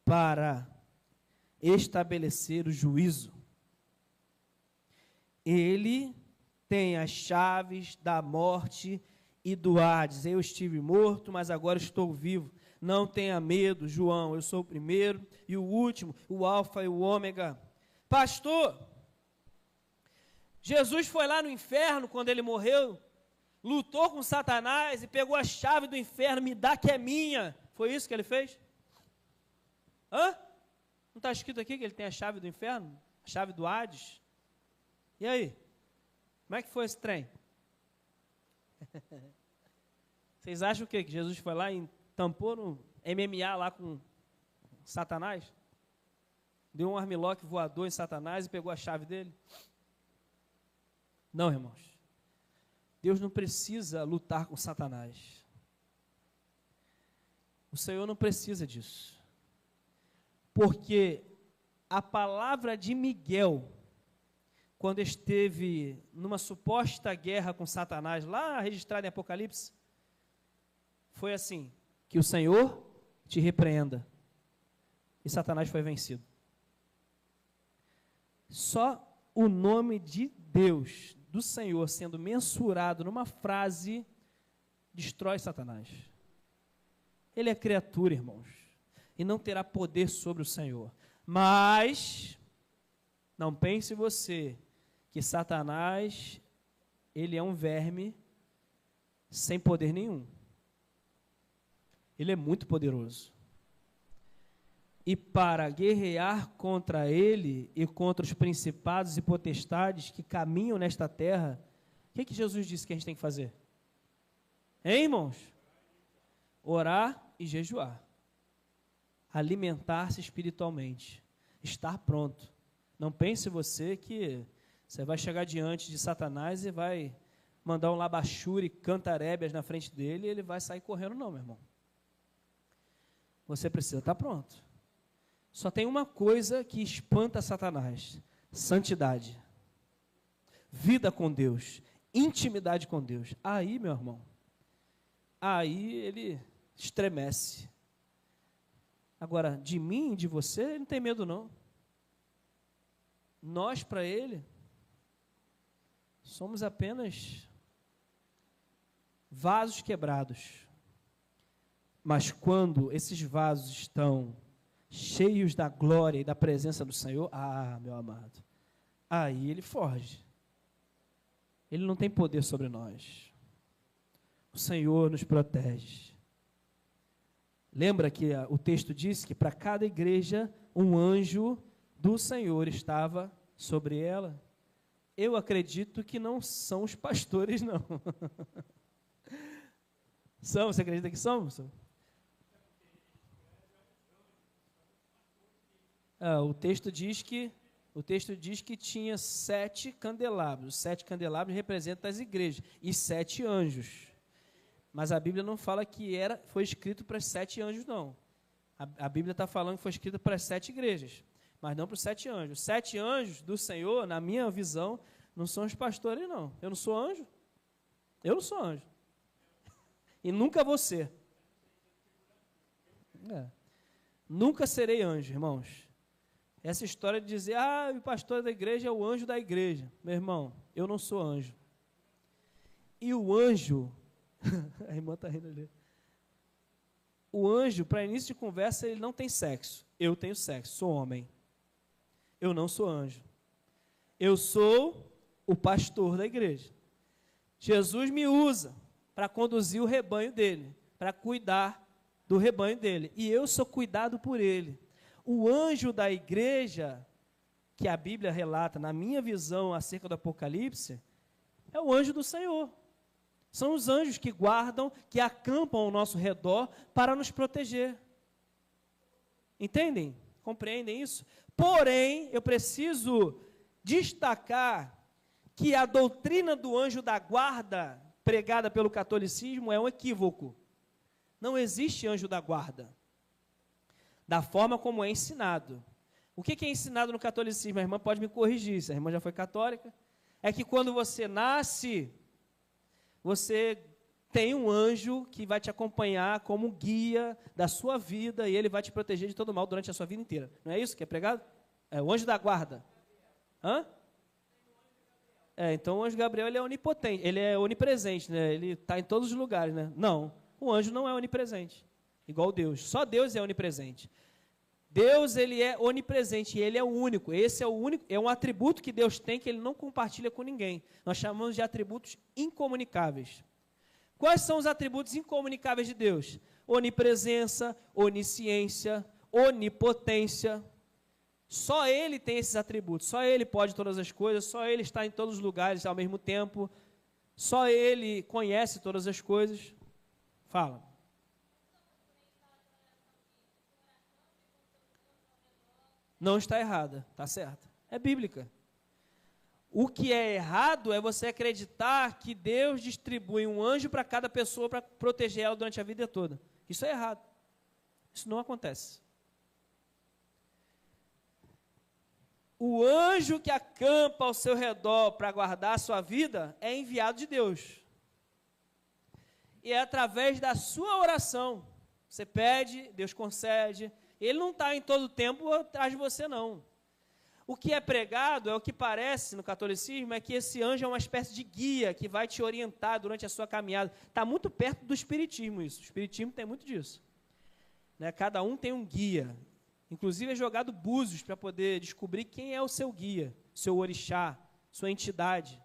para estabelecer o juízo. Ele tem as chaves da morte e do Hades. Eu estive morto, mas agora estou vivo. Não tenha medo, João, eu sou o primeiro e o último, o alfa e o ômega. Pastor, Jesus foi lá no inferno quando ele morreu, lutou com Satanás e pegou a chave do inferno, me dá que é minha. Foi isso que ele fez? Hã? Não está escrito aqui que ele tem a chave do inferno? A chave do Hades? E aí? Como é que foi esse trem? Vocês acham o quê? Que Jesus foi lá e tampou no MMA lá com Satanás? Deu um armlock voador em Satanás e pegou a chave dele? Não, irmãos. Deus não precisa lutar com Satanás. O Senhor não precisa disso. Porque a palavra de Miguel, quando esteve numa suposta guerra com Satanás, lá registrada em Apocalipse, foi assim: que o Senhor te repreenda. E Satanás foi vencido. Só o nome de Deus, do Senhor, sendo mensurado numa frase, destrói Satanás. Ele é criatura, irmãos, e não terá poder sobre o Senhor. Mas não pense você que Satanás, ele é um verme sem poder nenhum. Ele é muito poderoso. E para guerrear contra ele e contra os principados e potestades que caminham nesta terra, o que Jesus disse que a gente tem que fazer? Hein, irmãos? Orar e jejuar. Alimentar-se espiritualmente. Estar pronto. Não pense você que você vai chegar diante de Satanás e vai mandar um labachure, cantarébias na frente dele e ele vai sair correndo, não, meu irmão. Você precisa estar pronto. Só tem uma coisa que espanta Satanás: santidade, vida com Deus, intimidade com Deus. Aí, meu irmão, aí ele estremece. Agora, de mim, de você, ele não tem medo não. Nós, para ele, somos apenas vasos quebrados. Mas quando esses vasos estão cheios da glória e da presença do Senhor, meu amado, aí ele foge. Ele não tem poder sobre nós. O Senhor nos protege. Lembra que o texto diz que para cada igreja um anjo do Senhor estava sobre ela? Eu acredito que não são os pastores, não. São, você acredita que são? O texto diz que tinha 7 candelabros. Os 7 candelabros representam as igrejas e 7 anjos. Mas a Bíblia não fala que foi escrito para os 7 anjos, não. A Bíblia está falando que foi escrito para as 7 igrejas, mas não para os 7 anjos. Os 7 anjos do Senhor, na minha visão, não são os pastores, não. Eu não sou anjo. Eu não sou anjo. E nunca vou ser. Nunca serei anjo, irmãos. Essa história de dizer, o pastor da igreja é o anjo da igreja. Meu irmão, eu não sou anjo. E o anjo, a irmã está rindo ali. O anjo, para início de conversa, ele não tem sexo. Eu tenho sexo, sou homem. Eu não sou anjo. Eu sou o pastor da igreja. Jesus me usa para conduzir o rebanho dele, para cuidar do rebanho dele. E eu sou cuidado por ele. O anjo da igreja, que a Bíblia relata, na minha visão, acerca do Apocalipse, é o anjo do Senhor. São os anjos que guardam, que acampam ao nosso redor para nos proteger. Entendem? Compreendem isso? Porém, eu preciso destacar que a doutrina do anjo da guarda, pregada pelo catolicismo, é um equívoco. Não existe anjo da guarda. Da forma como é ensinado. O que é ensinado no catolicismo? A irmã pode me corrigir, se a irmã já foi católica. É que quando você nasce, você tem um anjo que vai te acompanhar como guia da sua vida e ele vai te proteger de todo mal durante a sua vida inteira. Não é isso que é pregado? É o anjo da guarda. Hã? Então o anjo Gabriel ele é onipotente, ele é onipresente, né? Ele está em todos os lugares, né? Não, o anjo não é onipresente. Igual Deus, só Deus é onipresente. Deus, ele é onipresente, e ele é o único. Esse é o único, é um atributo que Deus tem que ele não compartilha com ninguém. Nós chamamos de atributos incomunicáveis. Quais são os atributos incomunicáveis de Deus? Onipresença, onisciência, onipotência. Só ele tem esses atributos, só ele pode todas as coisas, só ele está em todos os lugares ao mesmo tempo, só ele conhece todas as coisas. Fala. Não está errada, está certa. É bíblica. O que é errado é você acreditar que Deus distribui um anjo para cada pessoa para proteger ela durante a vida toda. Isso é errado. Isso não acontece. O anjo que acampa ao seu redor para guardar a sua vida é enviado de Deus. E é através da sua oração. Você pede, Deus concede. Ele não está em todo o tempo atrás de você, não. O que é pregado, é o que parece no catolicismo, é que esse anjo é uma espécie de guia que vai te orientar durante a sua caminhada. Está muito perto do espiritismo isso. O espiritismo tem muito disso. Né? Cada um tem um guia. Inclusive é jogado búzios para poder descobrir quem é o seu guia, seu orixá, sua entidade,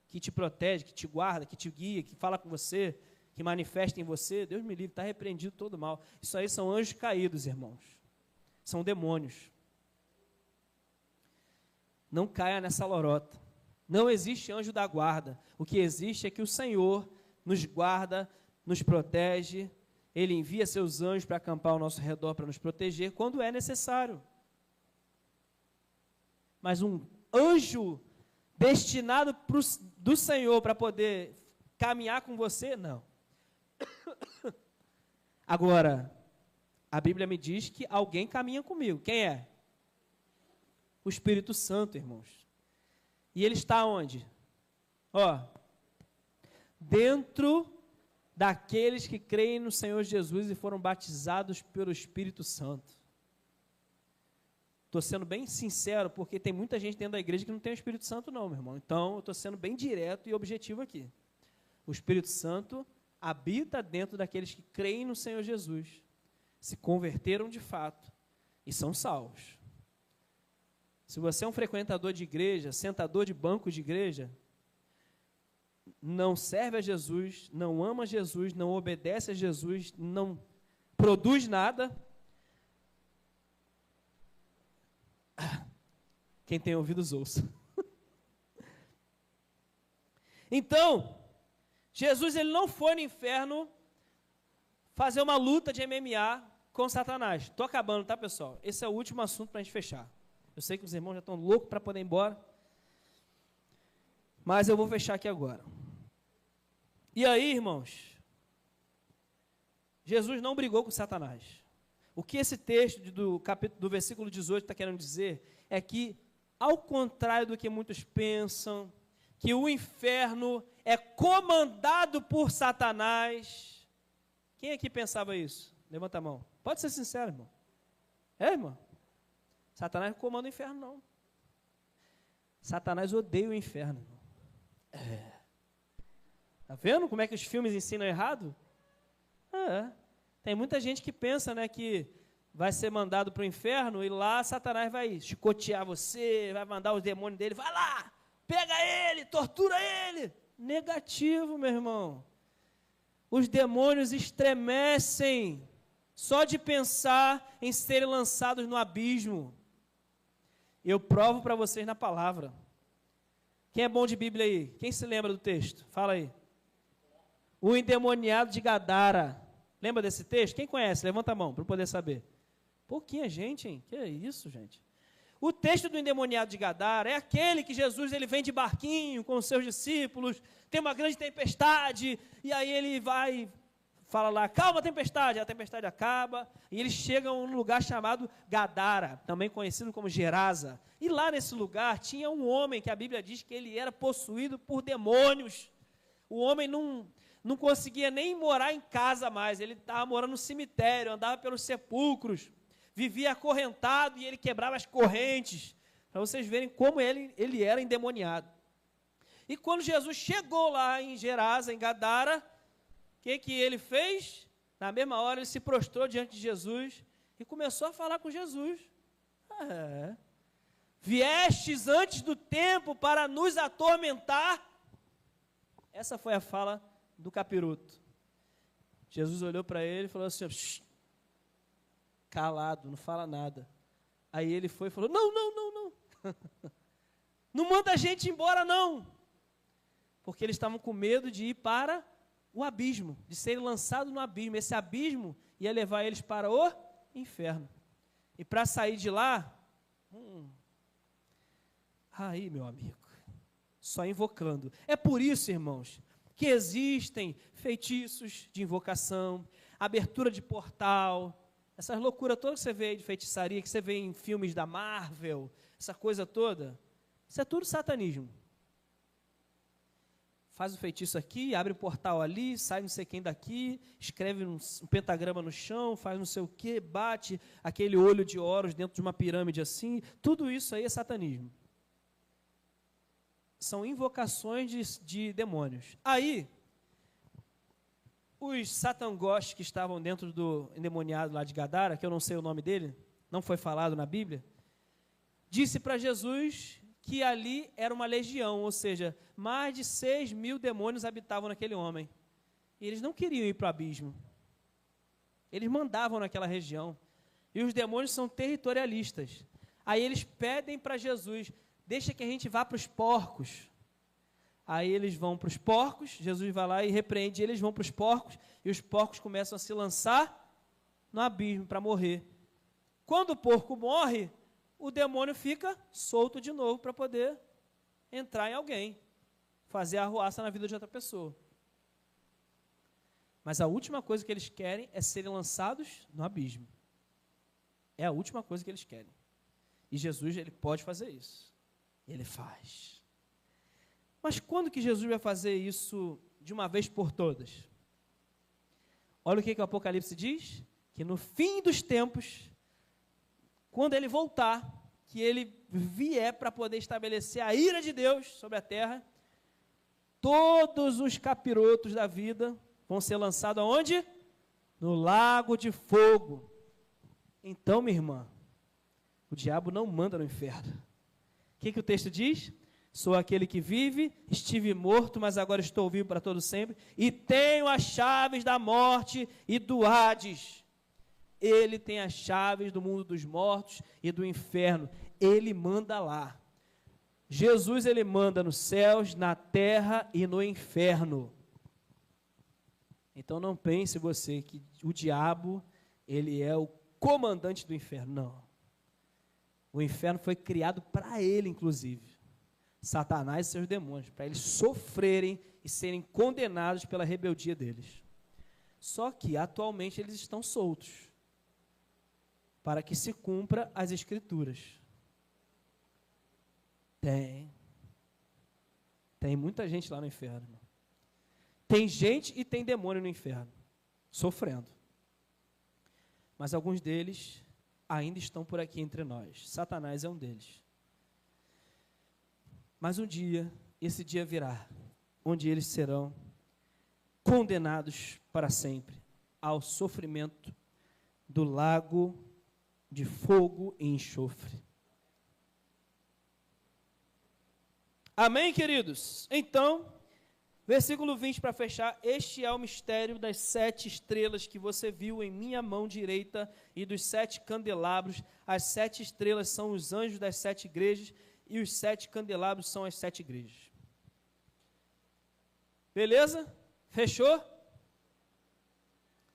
que te protege, que te guarda, que te guia, que fala com você, que manifesta em você. Deus me livre, está repreendido todo mal. Isso aí são anjos caídos, irmãos. São demônios. Não caia nessa lorota. Não existe anjo da guarda. O que existe é que o Senhor nos guarda, nos protege. Ele envia seus anjos para acampar ao nosso redor, para nos proteger, quando é necessário. Mas um anjo destinado do Senhor para poder caminhar com você, não. Agora, a Bíblia me diz que alguém caminha comigo. Quem é? O Espírito Santo, irmãos. E ele está onde? Ó, dentro daqueles que creem no Senhor Jesus e foram batizados pelo Espírito Santo. Estou sendo bem sincero, porque tem muita gente dentro da igreja que não tem o Espírito Santo não, meu irmão. Então, eu estou sendo bem direto e objetivo aqui. O Espírito Santo habita dentro daqueles que creem no Senhor Jesus, se converteram de fato e são salvos. Se você é um frequentador de igreja, sentador de banco de igreja, não serve a Jesus, não ama Jesus, não obedece a Jesus, não produz nada, quem tem ouvidos ouça. Então, Jesus ele não foi no inferno fazer uma luta de MMA com Satanás. Estou acabando, tá, pessoal? Esse é o último assunto para a gente fechar. Eu sei que os irmãos já estão loucos para poder ir embora, mas eu vou fechar aqui agora. E aí, irmãos, Jesus não brigou com Satanás. O que esse texto do versículo 18 está querendo dizer é que, ao contrário do que muitos pensam, que o inferno é comandado por Satanás. Quem aqui pensava isso? Levanta a mão. Pode ser sincero, irmão. É, irmão? Satanás não comanda o inferno, não. Satanás odeia o inferno. Está vendo como é que os filmes ensinam errado? Tem muita gente que pensa, né, que vai ser mandado para o inferno e lá Satanás vai chicotear você, vai mandar os demônios dele, vai lá, pega ele, tortura ele. Negativo, meu irmão. Os demônios estremecem só de pensar em serem lançados no abismo. Eu provo para vocês na palavra. Quem é bom de Bíblia aí? Quem se lembra do texto? Fala aí. O endemoniado de Gadara. Lembra desse texto? Quem conhece? Levanta a mão para eu poder saber. Pouquinha gente, hein? Que é isso, gente? O texto do endemoniado de Gadara é aquele que Jesus ele vem de barquinho com os seus discípulos, tem uma grande tempestade, e aí ele vai, fala lá, calma tempestade, a tempestade acaba, e eles chegam num lugar chamado Gadara, também conhecido como Gerasa. E lá nesse lugar tinha um homem que a Bíblia diz que ele era possuído por demônios. O homem não conseguia nem morar em casa mais, ele estava morando no cemitério, andava pelos sepulcros, vivia acorrentado e ele quebrava as correntes, para vocês verem como ele era endemoniado. E quando Jesus chegou lá em Gerasa, em Gadara, o que ele fez? Na mesma hora ele se prostrou diante de Jesus e começou a falar com Jesus. Viestes antes do tempo para nos atormentar. Essa foi a fala do capiroto. Jesus olhou para ele e falou assim, calado, não fala nada. Aí ele foi e falou, não. Não manda a gente embora, não. Porque eles estavam com medo de ir para o abismo, de serem lançados no abismo. Esse abismo ia levar eles para o inferno. E para sair de lá, aí, meu amigo, só invocando. É por isso, irmãos, que existem feitiços de invocação, abertura de portal, essas loucuras todas que você vê aí de feitiçaria, que você vê em filmes da Marvel, essa coisa toda, isso é tudo satanismo. Faz o feitiço aqui, abre o portal ali, sai não sei quem daqui, escreve um pentagrama no chão, faz não sei o quê, bate aquele olho de Horus dentro de uma pirâmide assim, tudo isso aí é satanismo. São invocações de demônios. Aí, os satangós que estavam dentro do endemoniado lá de Gadara, que eu não sei o nome dele, não foi falado na Bíblia, disse para Jesus que ali era uma legião, ou seja, mais de 6.000 demônios habitavam naquele homem. E eles não queriam ir para o abismo. Eles mandavam naquela região. E os demônios são territorialistas. Aí eles pedem para Jesus, deixa que a gente vá para os porcos. Aí eles vão para os porcos, Jesus vai lá e repreende, eles vão para os porcos, e os porcos começam a se lançar no abismo para morrer. Quando o porco morre, o demônio fica solto de novo para poder entrar em alguém, fazer a arruaça na vida de outra pessoa. Mas a última coisa que eles querem é serem lançados no abismo. É a última coisa que eles querem. E Jesus, ele pode fazer isso. Ele faz. Mas quando que Jesus vai fazer isso de uma vez por todas? Olha o que o Apocalipse diz, que no fim dos tempos, quando ele voltar, que ele vier para poder estabelecer a ira de Deus sobre a terra, todos os capirotos da vida vão ser lançados aonde? No lago de fogo. Então, minha irmã, o diabo não manda no inferno. O que o texto diz? Sou aquele que vive, estive morto, mas agora estou vivo para todo sempre, e tenho as chaves da morte e do Hades. Ele tem as chaves do mundo dos mortos e do inferno. Ele manda lá. Jesus, ele manda nos céus, na terra e no inferno. Então não pense você que o diabo, ele é o comandante do inferno. Não. O inferno foi criado para ele, inclusive. Satanás e seus demônios, para eles sofrerem e serem condenados pela rebeldia deles. Só que, atualmente, eles estão soltos, para que se cumpra as Escrituras. Tem muita gente lá no inferno. Irmão. Tem gente e tem demônio no inferno, sofrendo. Mas alguns deles ainda estão por aqui entre nós. Satanás é um deles. Mas um dia, esse dia virá, onde eles serão condenados para sempre ao sofrimento do lago de fogo e enxofre. Amém, queridos? Então, versículo 20 para fechar, este é o mistério das 7 estrelas que você viu em minha mão direita e dos 7 candelabros. As 7 estrelas são os anjos das 7 igrejas e os 7 candelabros são as 7 igrejas. Beleza? Fechou?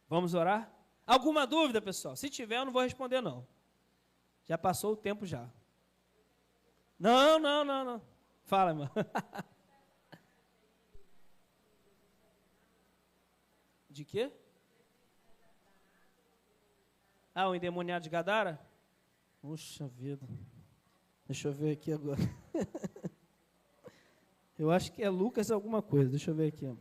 Vamos orar? Alguma dúvida, pessoal? Se tiver, eu não vou responder, não. Já passou o tempo já. Não. Fala, irmão. De quê? Ah, o endemoniado de Gadara? Puxa vida. Deixa eu ver aqui agora. Eu acho que é Lucas alguma coisa. Deixa eu ver aqui. Eu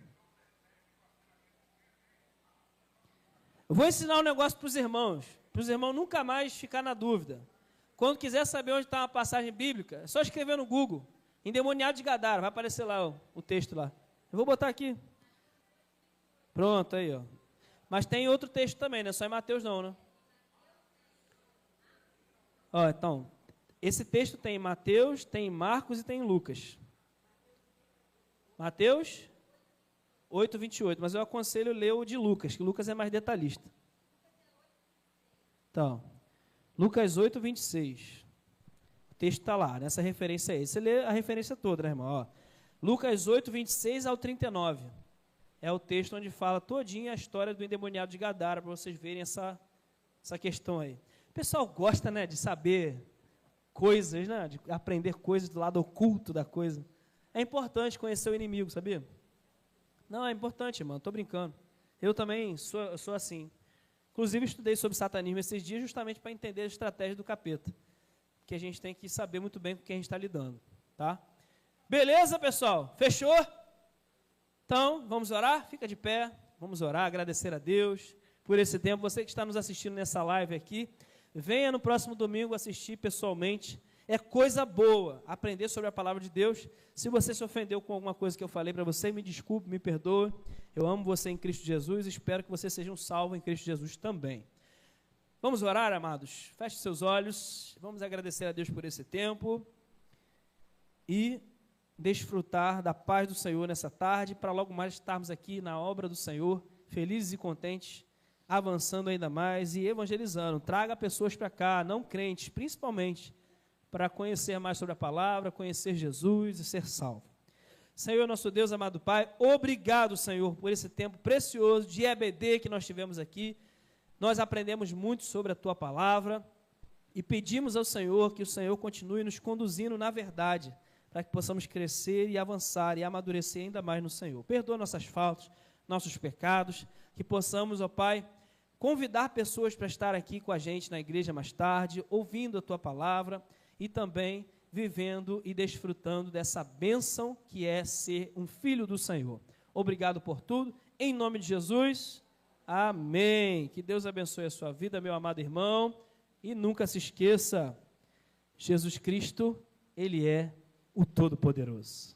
vou ensinar um negócio para os irmãos nunca mais ficar na dúvida. Quando quiser saber onde está uma passagem bíblica, é só escrever no Google. Endemoniado de Gadara, vai aparecer lá o texto lá. Eu vou botar aqui. Pronto, aí, ó. Mas tem outro texto também, não é só em Mateus não, né? Ó, então, esse texto tem em Mateus, tem em Marcos e tem em Lucas. Mateus 8, 28, mas eu aconselho ler o de Lucas, que Lucas é mais detalhista. Então, Lucas 8, 26. O texto está lá, nessa referência aí. Você lê a referência toda, né, irmão? Ó, Lucas 8, 26 ao 39. É o texto onde fala todinha a história do endemoniado de Gadara, para vocês verem essa questão aí. O pessoal gosta, né, de saber coisas, né, de aprender coisas do lado oculto da coisa. É importante conhecer o inimigo, sabia? Não, é importante, irmão, estou brincando. Eu também sou assim. Inclusive, estudei sobre satanismo esses dias justamente para entender a estratégia do capeta. Que a gente tem que saber muito bem com quem a gente está lidando. Tá? Beleza, pessoal? Fechou? Então, vamos orar? Fica de pé. Vamos orar, agradecer a Deus por esse tempo. Você que está nos assistindo nessa live aqui, venha no próximo domingo assistir pessoalmente. É coisa boa aprender sobre a palavra de Deus. Se você se ofendeu com alguma coisa que eu falei para você, me desculpe, me perdoe. Eu amo você em Cristo Jesus e espero que você seja um salvo em Cristo Jesus também. Vamos orar, amados? Feche seus olhos. Vamos agradecer a Deus por esse tempo e desfrutar da paz do Senhor nessa tarde, para logo mais estarmos aqui na obra do Senhor, felizes e contentes, avançando ainda mais e evangelizando. Traga pessoas para cá, não crentes, principalmente, para conhecer mais sobre a palavra, conhecer Jesus e ser salvo. Senhor, nosso Deus, amado Pai, obrigado, Senhor, por esse tempo precioso de EBD que nós tivemos aqui. Nós aprendemos muito sobre a Tua palavra e pedimos ao Senhor que o Senhor continue nos conduzindo na verdade, para que possamos crescer e avançar e amadurecer ainda mais no Senhor. Perdoa nossas faltas, nossos pecados, que possamos, ó Pai, convidar pessoas para estar aqui com a gente na igreja mais tarde, ouvindo a Tua palavra e também vivendo e desfrutando dessa bênção que é ser um filho do Senhor. Obrigado por tudo, em nome de Jesus, amém. Que Deus abençoe a sua vida, meu amado irmão, e nunca se esqueça, Jesus Cristo, Ele é o Todo-Poderoso.